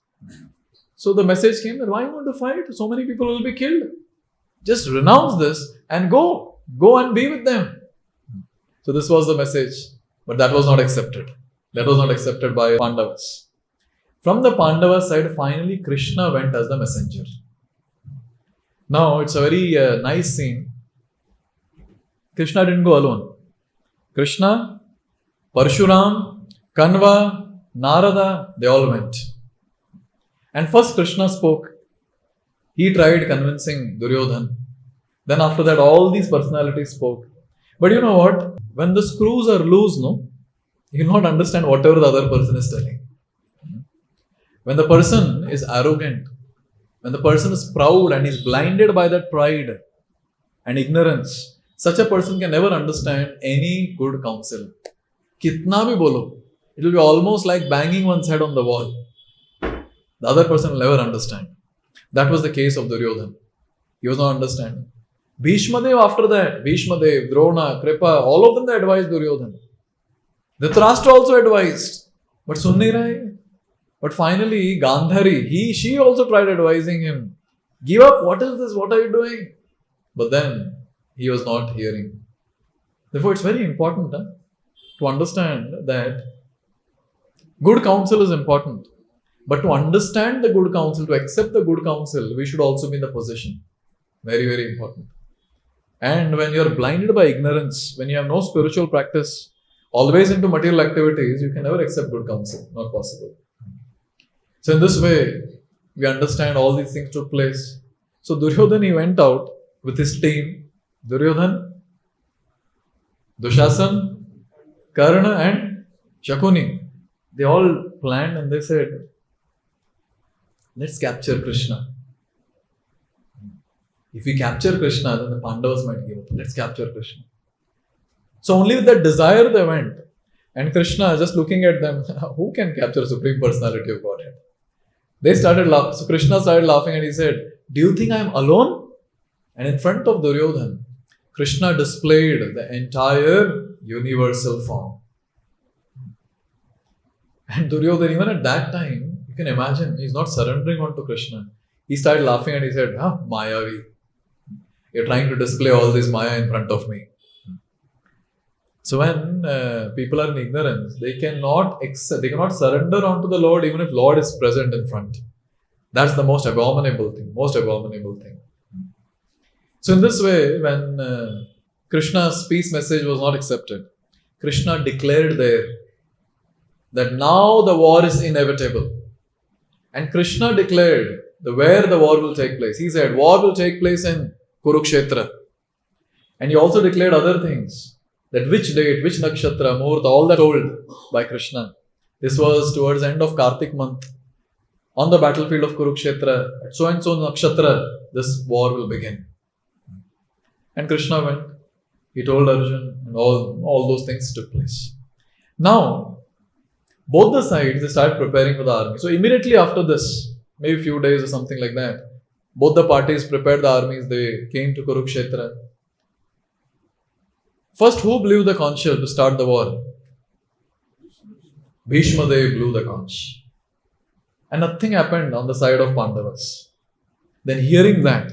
So the message came that why you want to fight? So many people will be killed. Just renounce this and go. Go and be with them. So this was the message. But that was not accepted. That was not accepted by Pandavas. From the Pandavas side, finally Krishna went as the messenger. Now it's a very nice scene. Krishna didn't go alone. Krishna, Parshuram, Kanva, Narada, they all went. And first Krishna spoke. He tried convincing Duryodhan. Then after that, all these personalities spoke. But you know what? When the screws are loose, you'll not understand whatever the other person is telling. When the person is arrogant, when the person is proud and is blinded by that pride and ignorance, such a person can never understand any good counsel. Kitna bhi bolo, it will be almost like banging one's head on the wall. The other person will never understand. That was the case of Duryodhan. He was not understanding. Bhishmadev after that, Bhishmadev, Drona, Kripa, all of them they advised Duryodhan. Dhritarashtra also advised. But sun nahi rahe. But finally, Gandhari, she also tried advising him. Give up, what is this? What are you doing? But then, he was not hearing. Therefore, it's very important to understand that good counsel is important. But to understand the good counsel, to accept the good counsel, we should also be in the position. Very, very important. And when you are blinded by ignorance, when you have no spiritual practice, always into material activities, you can never accept good counsel. Not possible. So in this way, we understand all these things took place. So Duryodhan, he went out with his team. Duryodhan, Dushasan, Karna and Shakuni. They all planned and they said, let's capture Krishna. If we capture Krishna, then the Pandavas might give up. Let's capture Krishna. So only with that desire they went. And Krishna, just looking at them, who can capture Supreme Personality of Godhead? They started laughing. So Krishna started laughing and he said, do you think I am alone? And in front of Duryodhan, Krishna displayed the entire universal form. And Duryodhana, even at that time, you can imagine, he's not surrendering on to Krishna. He started laughing and he said, Mayavi, you're trying to display all this Maya in front of me. So when people are in ignorance, they cannot surrender onto the Lord even if Lord is present in front. That's the most abominable thing. So in this way, when Krishna's peace message was not accepted, Krishna declared there that now the war is inevitable. And Krishna declared where the war will take place. He said, war will take place in Kurukshetra. And he also declared other things. That which date, which nakshatra, muhurta, all that told by Krishna. This was towards the end of Kartik month. On the battlefield of Kurukshetra, at so and so nakshatra, this war will begin. And Krishna went. He told Arjun, and all those things took place. Now, both the sides, they started preparing for the army. So immediately after this, maybe a few days or something like that, both the parties prepared the armies. They came to Kurukshetra. First, who blew the conch shell to start the war? Bhishma Dev blew the conch. And nothing happened on the side of Pandavas. Then hearing that,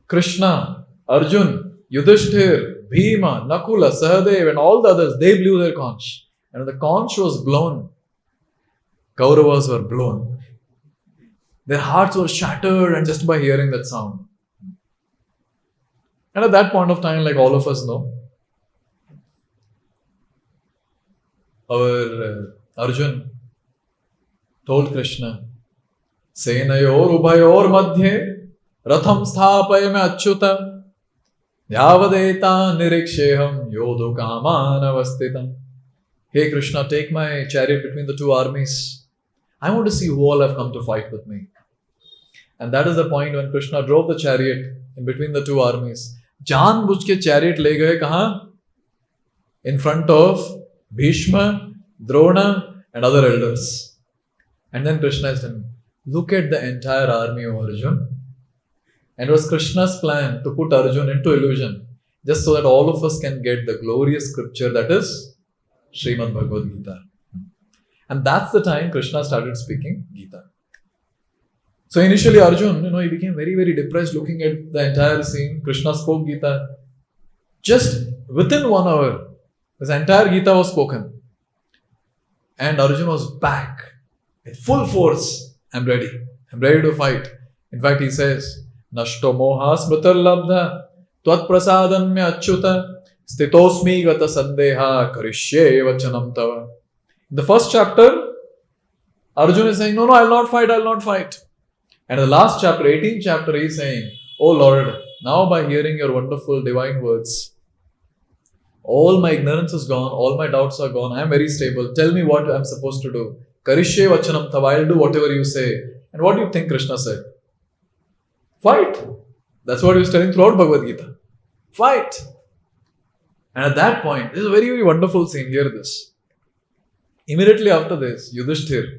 Krishna, Arjun, Yudhishthir, Bhima, Nakula, Sahadev and all the others, they blew their conch. And when the conch was blown, Kauravas were blown. Their hearts were shattered and just by hearing that sound. And at that point of time, like all of us know, our Arjun told Krishna, Senayor Ubhayor Madhye Ratham Sthapayame Achyuta Yavadeta Niriksheham Yodu Kamanavastita. Hey Krishna, take my chariot between the two armies. I want to see who all have come to fight with me. And that is the point when Krishna drove the chariot in between the two armies. जानबूझ के chariot ले गए कहाँ? In front of Bhishma, Drona and other elders. And then Krishna is telling, look at the entire army of Arjun. And it was Krishna's plan to put Arjun into illusion just so that all of us can get the glorious scripture that is Srimad Bhagavad Gita. And that's the time Krishna started speaking Gita. So initially Arjun, he became very, very depressed looking at the entire scene. Krishna spoke Gita. Just within 1 hour, this entire Gita was spoken. And Arjun was back with full force. I'm ready to fight. In fact, he says, Nashto moha smritar labdha tvat prasadam me achyuta stitosmi gata sandeha karishye vachanam tava. In the first chapter, Arjun is saying, no, I'll not fight. And in the last chapter, 18th chapter, he is saying, oh Lord, now by hearing your wonderful divine words, all my ignorance is gone, all my doubts are gone, I am very stable. Tell me what I am supposed to do. Karishye vachanam tava, I'll do whatever you say. And what do you think Krishna said? Fight. That's what he was telling throughout Bhagavad Gita. Fight. And at that point, this is a very, very wonderful scene. Hear this. Immediately after this, Yudhishthir,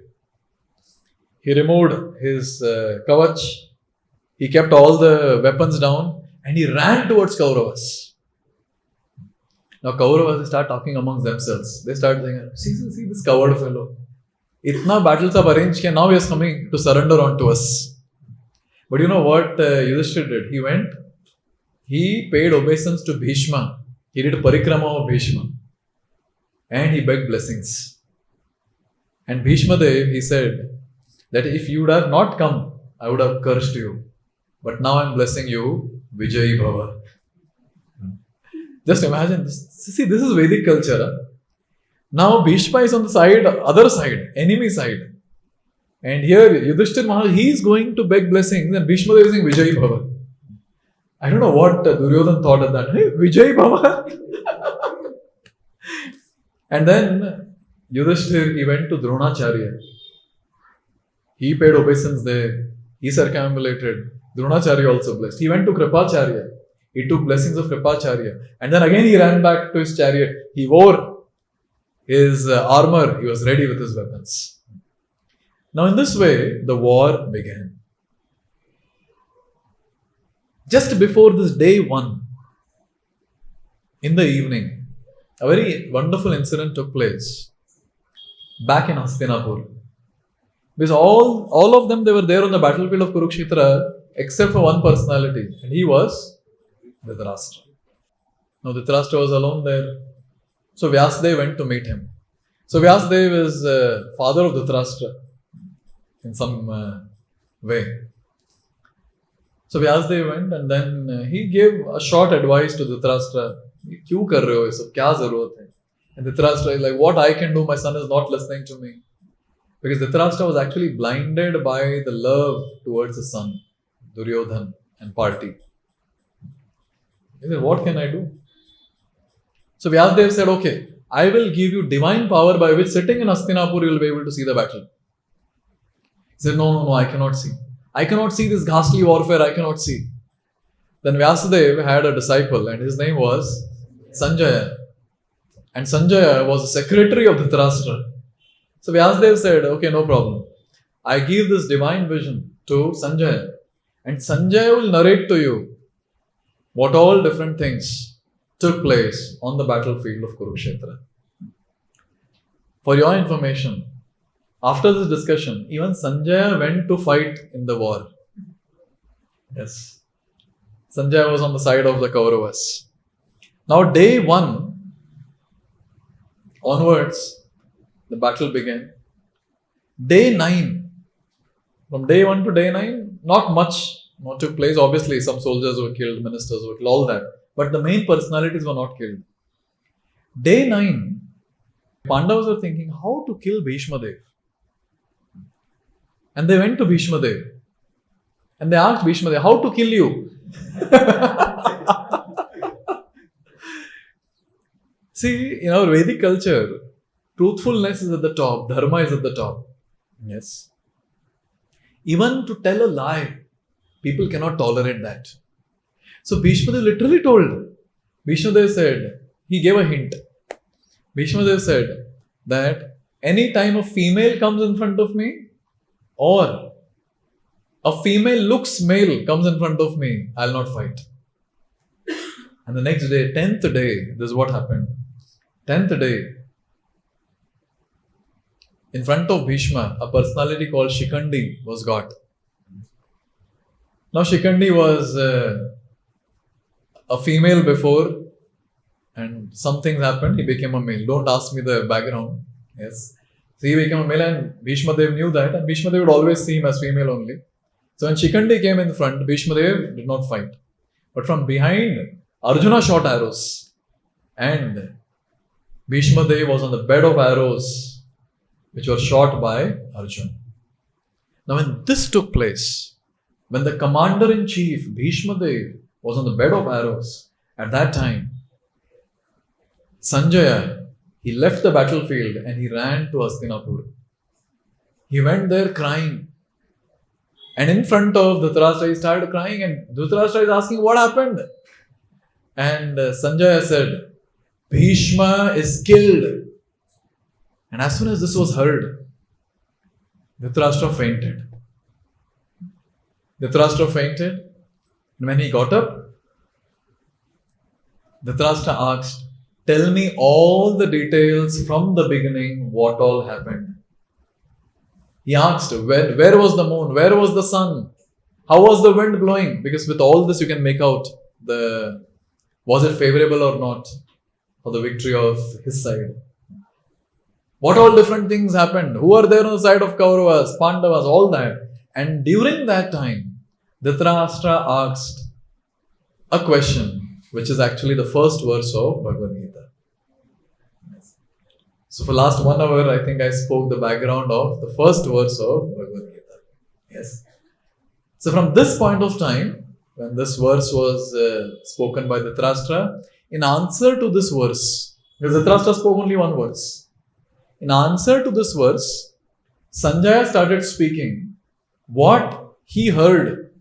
he removed his kavach, he kept all the weapons down and he ran towards Kauravas. Now Kauravas start talking amongst themselves. They start saying, see this coward fellow. Itna battles have arranged, now he is coming to surrender onto us. But you know what Yudhishthir did? He paid obeisance to Bhishma. He did a parikrama of Bhishma. And he begged blessings. And Bhishma Dev, he said that if you would have not come, I would have cursed you. But now I am blessing you, Vijayi Bhava. Just imagine this. See, this is Vedic culture. Huh? Now Bhishma is on the other side, enemy side. And here Yudhishthir Maharaj, he is going to beg blessings and Bhishma is saying Vijayi Bhava. I don't know what Duryodhana thought of that. Hey, Vijayi Bhava. And then Yudhishthir, he went to Dronacharya. He paid obeisance there. He circumambulated. Dronacharya also blessed. He went to Kripacharya. He took blessings of Kripacharya. And then again he ran back to his chariot. He wore his armor. He was ready with his weapons. Now in this way, the war began. Just before this day 1, in the evening, a very wonderful incident took place. back in Hastinapur. Because all of them, they were there on the battlefield of Kurukshetra except for one personality, and he was Dhritarashtra. Now Dhritarashtra was alone there. So Vyasadeva went to meet him. So Vyasadeva is father of Dhritarashtra in some way. So Vyasadeva went and then he gave a short advice to Dhritarashtra. Kyun kar rahe ho ye sab? Kya zarurat hai? And Dhritarashtra is like, what I can do, my son is not listening to me. Because Dhritarashtra was actually blinded by the love towards his son, Duryodhan and party. He said, what can I do? So Vyasadeva said, okay, I will give you divine power by which sitting in Hastinapur you will be able to see the battle. He said, no, I cannot see. I cannot see this ghastly warfare, I cannot see. Then Vyasadeva had a disciple and his name was Sanjaya. And Sanjaya was the secretary of Dhritarashtra. So Vyasadeva said, okay, no problem. I give this divine vision to Sanjaya. And Sanjaya will narrate to you what all different things took place on the battlefield of Kurukshetra. For your information, after this discussion, even Sanjaya went to fight in the war. Yes. Sanjaya was on the side of the Kauravas. Now, day 1 onwards, the battle began. Day 9, from day 1 to day 9, not much took place. Obviously, some soldiers were killed, ministers were killed, all that. But the main personalities were not killed. Day 9, Pandavas were thinking how to kill Bhishma Dev. And they went to Bhishma Dev. And they asked Bhishma Dev, how to kill you? See, in our Vedic culture, truthfulness is at the top, dharma is at the top. Yes. Even to tell a lie, people cannot tolerate that. So Bhishma Dev literally told. Bhishma Dev said, he gave a hint. Bhishma Dev said that any time a female comes in front of me or a female looks male comes in front of me, I'll not fight. And the next day, 10th day, this is what happened. 10th day, in front of Bhishma, a personality called Shikandi was got. Now Shikandi was a female before and some things happened, he became a male. Don't ask me the background. Yes. So he became a male and Bhishma Dev knew that and Bhishma Dev would always see him as female only. So when Shikandi came in front, Bhishma Dev did not fight. But from behind, Arjuna shot arrows and Bhishma Dev was on the bed of arrows which were shot by Arjuna. Now when this took place, when the commander-in-chief Bhishma Dev was on the bed of arrows, at that time, Sanjaya, he left the battlefield and he ran to Hastinapur. He went there crying. And in front of Dhritarashtra, he started crying and Dhritarashtra is asking, what happened? And Sanjaya said, Bhishma is killed. And as soon as this was heard, Dhritarashtra fainted. Dhritarashtra fainted. And when he got up, Dhritarashtra asked, tell me all the details from the beginning, what all happened. He asked, where was the moon? Where was the sun? How was the wind blowing? Because with all this you can make out was it favorable or not for the victory of his side. What all different things happened? Who are there on the side of Kauravas, Pandavas, all that. And during that time, Dhritarashtra asked a question, which is actually the first verse of Bhagavad Gita. Yes. So for last 1 hour, I think I spoke the background of the first verse of Bhagavad Gita. Yes. So from this point of time, when this verse was spoken by Dhritarashtra, in answer to this verse, because Dhritarashtra spoke only one verse. In answer to this verse, Sanjaya started speaking what he heard,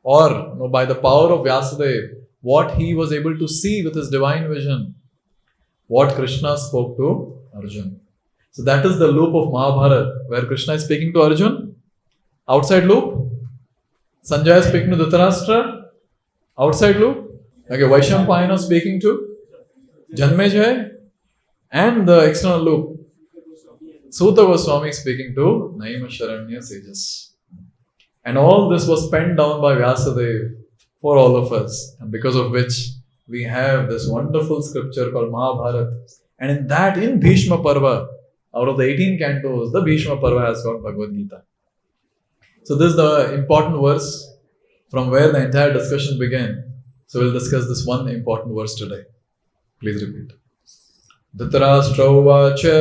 or by the power of Vyasadeva, what he was able to see with his divine vision, what Krishna spoke to Arjuna. So that is the loop of Mahabharata, where Krishna is speaking to Arjuna. Outside loop, Sanjaya is speaking to Dhritarashtra. Outside loop, okay, Vaishampayana speaking to Janmejaya. And the external loop, Suta Goswami speaking to Naimisharanya sages. And all this was penned down by Vyasadeva for all of us, and because of which we have this wonderful scripture called Mahabharata. And in that, in Bhishma Parva, out of the 18 cantos, the Bhishma Parva has got Bhagavad Gita. So this is the important verse from where the entire discussion began. So we'll discuss this one important verse today. Please repeat. Dhritarashtra uvacha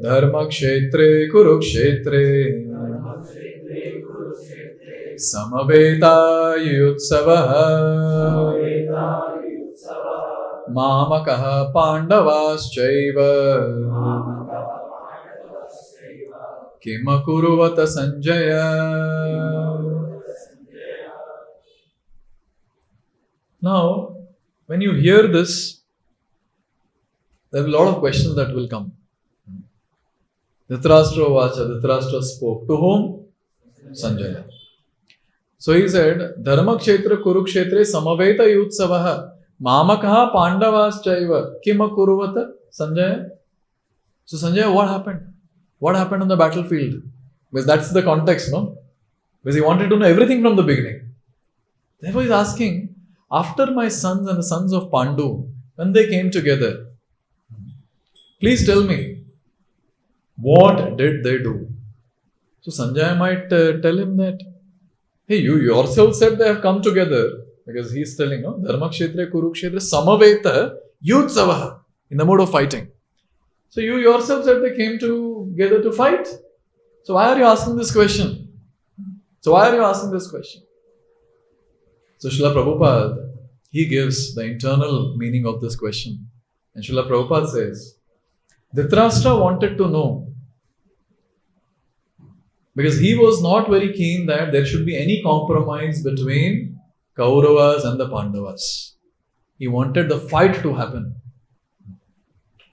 Dharma-kshetra Kurukshetra Samaveta yutsavaha Mamakaha Pandavas chaiva Kimakuruvata Sanjaya. Now, when you hear this, there are a lot of questions that will come. Dhritarashtra vacha, Dhritarashtra spoke. To whom? Sanjaya. So he said, Dharma-kshetra Kurukshetra samaveta yutsavaha Mamakaha Pandavas chaiva Kimakuruvata Sanjaya. So Sanjaya, what happened? What happened on the battlefield? Because that's the context, no? Because he wanted to know everything from the beginning. Therefore he's asking, after my sons and the sons of Pandu, when they came together, please tell me, what did they do? So Sanjaya might tell him that, hey, you yourself said they have come together. Because he's telling, no, Dharma-kshetra Kurukshetra samaveta yutsavaha, in the mode of fighting. So you yourself said they came together to fight. So why are you asking this question? So Srila Prabhupada, he gives the internal meaning of this question. And Srila Prabhupada says, Dhritarashtra wanted to know, because he was not very keen that there should be any compromise between Kauravas and the Pandavas. He wanted the fight to happen.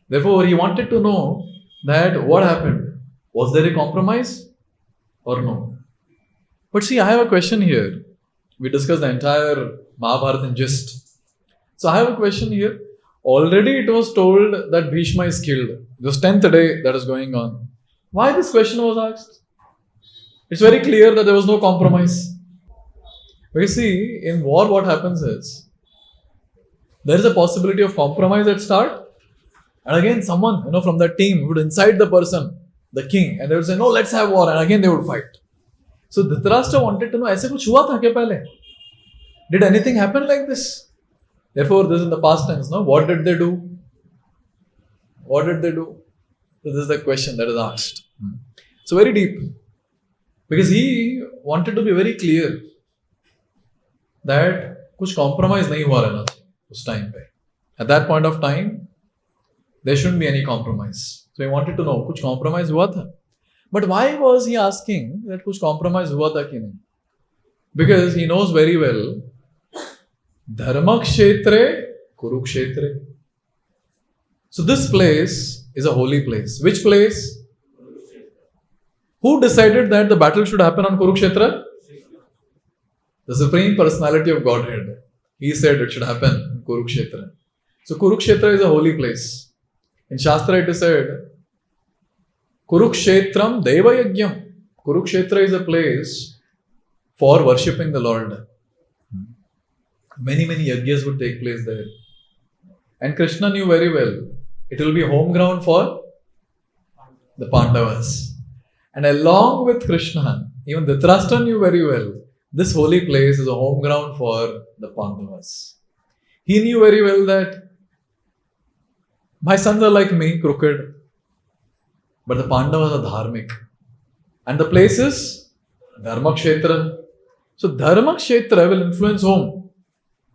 Therefore, he wanted to know that what happened. Was there a compromise or no? But see, I have a question here. We discussed the entire Mahabharata in gist. So I have a question here. Already it was told that Bhishma is killed. It was 10th day that is going on. Why this question was asked? It's very clear that there was no compromise. Because see, in war what happens is, there is a possibility of compromise at start. And again someone, from that team would incite the person, the king, and they would say, no, let's have war. And again they would fight. So Dhritarashtra wanted to know, ऐसे कुछ हुआ था क्या पहले? Did anything happen like this? Therefore, this is in the past tense, no? What did they do? So this is the question that is asked. So very deep. Because he wanted to be very clear that कुछ compromise नहीं हुआ रहना चाहिए उस time पे. At that point of time, there shouldn't be any compromise. So he wanted to know, कुछ compromise हुआ था? But why was he asking that कुछ compromise हुआ था कि नहीं? Because he knows very well, Dharma-kshetra Kurukshetra. So this place is a holy place. Which place? Who decided that the battle should happen on Kurukshetra? The Supreme Personality of Godhead. He said it should happen in Kurukshetra. So Kurukshetra is a holy place. In Shastra it is said, Kurukshetram Deva Yagyam. Kurukshetra is a place for worshipping the Lord. Many yagyas would take place there. And Krishna knew very well, it will be home ground for the Pandavas. And along with Krishna, even Dhritarashtra knew very well, this holy place is a home ground for the Pandavas. He knew very well that my sons are like me, crooked, but the Pandavas are dharmic. And the place is Dharma-kshetra. So Dharma-kshetra will influence whom?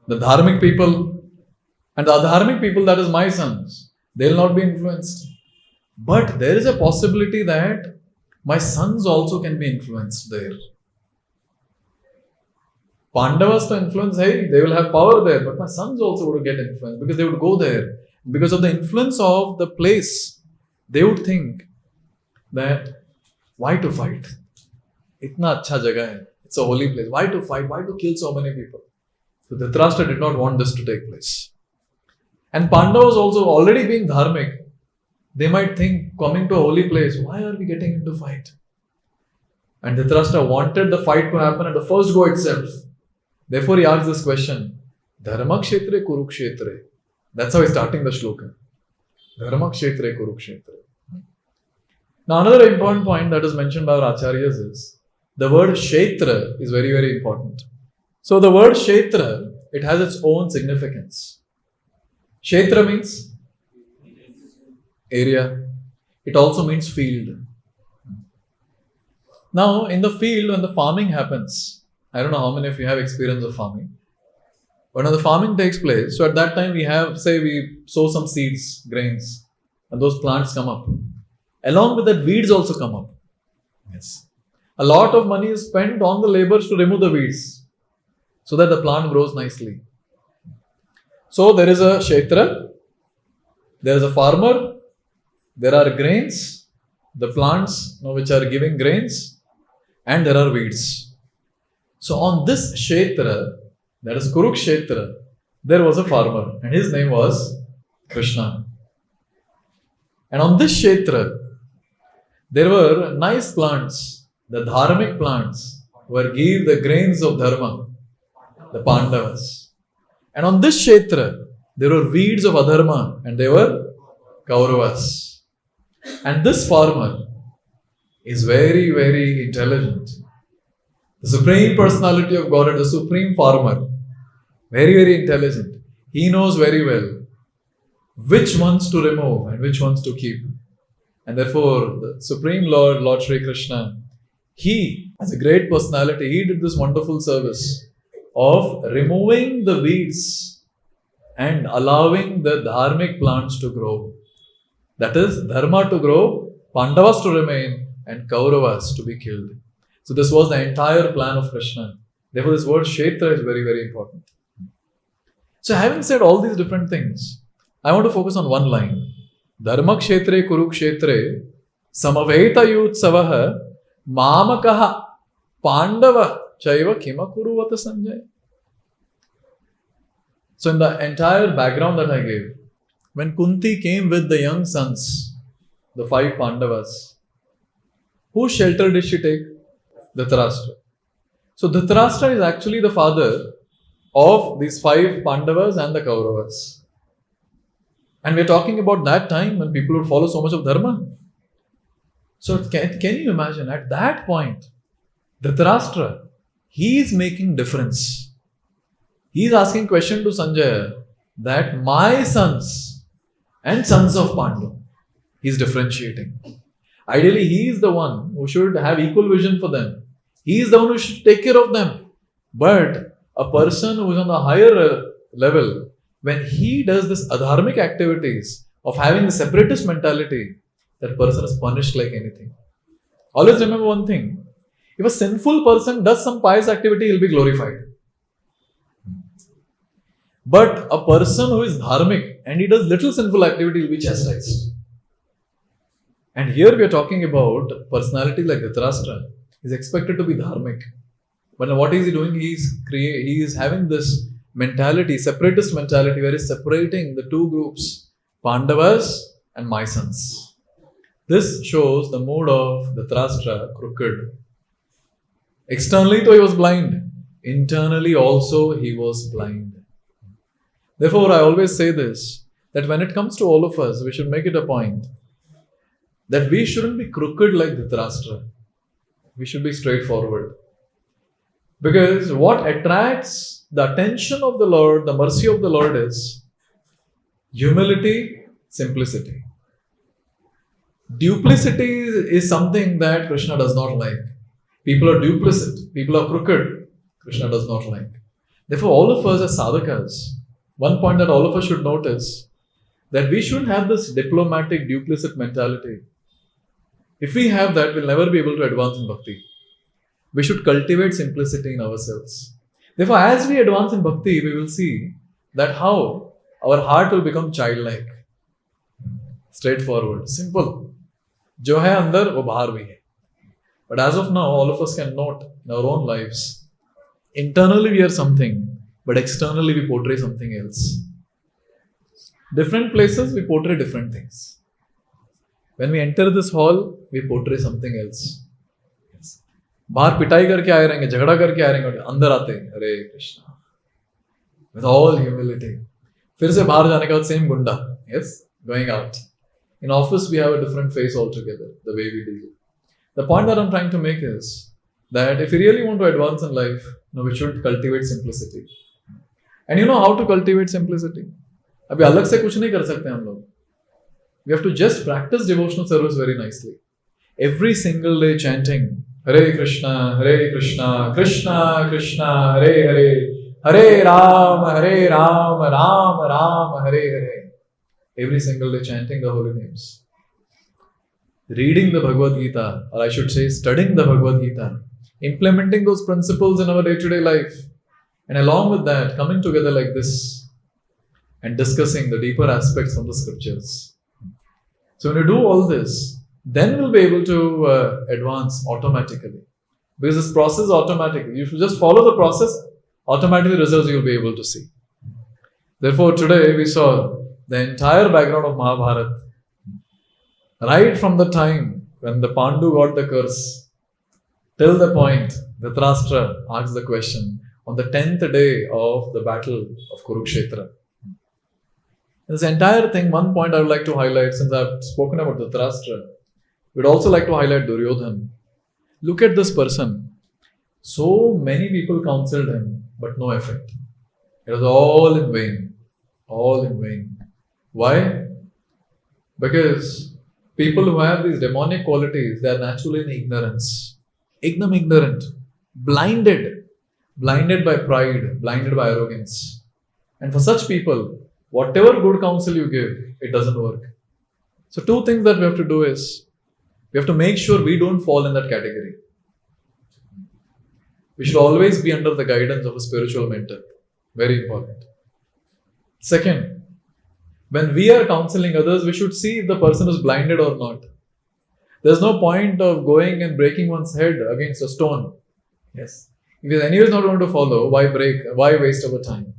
The dharmic people. And the adharmic people, that is my sons, they will not be influenced. But there is a possibility that my sons also can be influenced there. Pandavas to influence, hey, they will have power there, but my sons also would get influenced because they would go there. Because of the influence of the place, they would think that why to fight? Itna acha jagah hai. It's a holy place. Why to fight? Why to kill so many people? So Dhritarashtra did not want this to take place. And Pandavas also already being dharmic, They might think, coming to a holy place, why are we getting into fight? And Dhritarashtra wanted the fight to happen at the first go itself. Therefore, he asked this question, Dharma-kshetra Kurukshetra. That's how he's starting the shloka. Dharma-kshetra Kurukshetra. Now, another important point that is mentioned by our acharyas is the word kshetra is very, very important. So, the word kshetra, it has its own significance. Kshetra means area. It also means field. Now, in the field, when the farming happens, I don't know how many of you have experience of farming. But when the farming takes place, so at that time we have, say we sow some seeds, grains, and those plants come up. Along with that, weeds also come up. Yes. A lot of money is spent on the laborers to remove the weeds so that the plant grows nicely. So there is a kshetra, there is a farmer, there are grains, the plants which are giving grains, and there are weeds. So on this kshetra, that is Kurukshetra, there was a farmer and his name was Krishna. And on this kshetra, there were nice plants, the dharmic plants, where give the grains of dharma, the Pandavas. And on this kshetra, there were weeds of adharma and they were Kauravas. And this farmer is very, very intelligent. The Supreme Personality of Godhead, the Supreme Farmer, very, very intelligent. He knows very well which ones to remove and which ones to keep. And therefore, the Supreme Lord, Lord Shri Krishna, he, as a great personality, he did this wonderful service of removing the weeds and allowing the dharmic plants to grow. That is, Dharma to grow, Pandavas to remain, and Kauravas to be killed. So this was the entire plan of Krishna. Therefore, this word kshetra is very, very important. So having said all these different things, I want to focus on one line. Dharma-kshetre Kurukshetre samaveta yutsavaha mamakaha pandava chaiva kima kuruvata Sanjaya. So in the entire background that I gave, when Kunti came with the young sons, the 5 Pandavas, whose shelter did she take? Dhritarashtra. So Dhritarashtra is actually the father of these 5 Pandavas and the Kauravas. And we're talking about that time when people would follow so much of Dharma. So can you imagine at that point, Dhritarashtra, he is making difference. He is asking question to Sanjaya that my sons and sons of Pandu, he is differentiating. Ideally, he is the one who should have equal vision for them. He is the one who should take care of them. But a person who is on the higher level, when he does this adharmic activities of having the separatist mentality, that person is punished like anything. Always remember one thing. If a sinful person does some pious activity, he will be glorified. But a person who is dharmic and he does little sinful activity will be chastised. And here we are talking about personality like Dhritarashtra. He is expected to be dharmic. But what is he doing? He is having this mentality, separatist mentality, where he is separating the 2 groups, Pandavas and my sons. This shows the mood of Dhritarashtra, crooked. Externally, though he was blind, internally also he was blind. Therefore, I always say this, that when it comes to all of us, we should make it a point that we shouldn't be crooked like Dhritarashtra. We should be straightforward. Because what attracts the attention of the Lord, the mercy of the Lord is humility, simplicity. Duplicity is something that Krishna does not like. People are duplicit, people are crooked. Krishna does not like. Therefore, all of us as sadhakas, one point that all of us should notice, that we shouldn't have this diplomatic, duplicit mentality. If we have that, we'll never be able to advance in bhakti. We should cultivate simplicity in ourselves. Therefore, as we advance in bhakti, we will see that how our heart will become childlike. Straightforward, simple. Jo hai andar, wo bahar bhi hai. But as of now, all of us can note in our own lives, internally we are something, but externally we portray something else. Different places we portray different things. When we enter this hall, we portray something else. Yes. बाहर पिटाई करके आए रहेंगे, झगड़ा करके आए रहेंगे, अंदर आते हैं, हरे कृष्णा, with all humility. फिर से बाहर जाने के बाद same गुंडा, yes, going out. In office, we have a different face altogether, the way we deal. The point that I'm trying to make is that if you really want to advance in life, we should cultivate simplicity. And you know how to cultivate simplicity? अभी अलग से कुछ नहीं कर सकते हम लोग. We have to just practice devotional service very nicely. Every single day chanting Hare Krishna, Krishna Krishna, Hare Hare, Hare Ram, Ram Ram, Hare Hare. Every single day chanting the holy names. Reading the Bhagavad Gita, or I should say studying the Bhagavad Gita. Implementing those principles in our day-to-day life. And along with that, coming together like this and discussing the deeper aspects from the scriptures. So when you do all this, then we'll be able to advance automatically. Because this process is automatic. You should just follow the process, automatically results you'll be able to see. Therefore, today we saw the entire background of Mahabharata. Right from the time when the Pandu got the curse, till the point Dhritarashtra asked the question on the 10th day of the battle of Kurukshetra. This entire thing, one point I would like to highlight, since I've spoken about Dhritarashtra, we'd also like to highlight Duryodhan. Look at this person. So many people counseled him, but no effect. It was all in vain. All in vain. Why? Because people who have these demonic qualities, they are naturally in ignorance. Ignorant. Blinded by pride, blinded by arrogance. And for such people, whatever good counsel you give, it doesn't work. So two things that we have to do is, we have to make sure we don't fall in that category. We should always be under the guidance of a spiritual mentor. Very important. Second, when we are counseling others, we should see if the person is blinded or not. There's no point of going and breaking one's head against a stone. Yes. If he anyways not going to follow, why waste our time?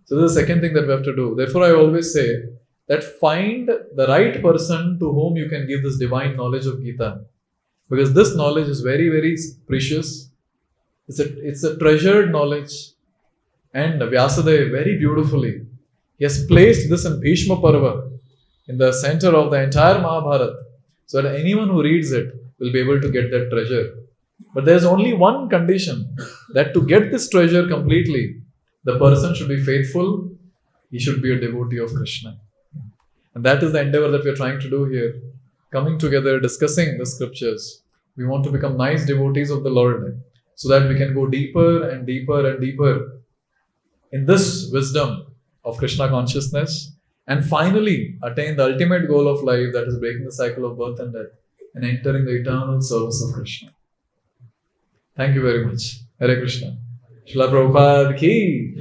So this is the second thing that we have to do. Therefore, I always say that find the right person to whom you can give this divine knowledge of Gita. Because this knowledge is very, very precious. It's a treasured knowledge. And Vyasadeva very beautifully, he has placed this in Bhishma Parva, in the center of the entire Mahabharata, so that anyone who reads it will be able to get that treasure. But there's only one condition, that to get this treasure completely, the person should be faithful, he should be a devotee of Krishna. And that is the endeavor that we're trying to do here. Coming together, discussing the scriptures. We want to become nice devotees of the Lord, so that we can go deeper and deeper and deeper in this wisdom of Krishna consciousness, and finally attain the ultimate goal of life, that is breaking the cycle of birth and death and entering the eternal service of Krishna. Thank you very much. Hare Krishna. Srila Prabhupada ki.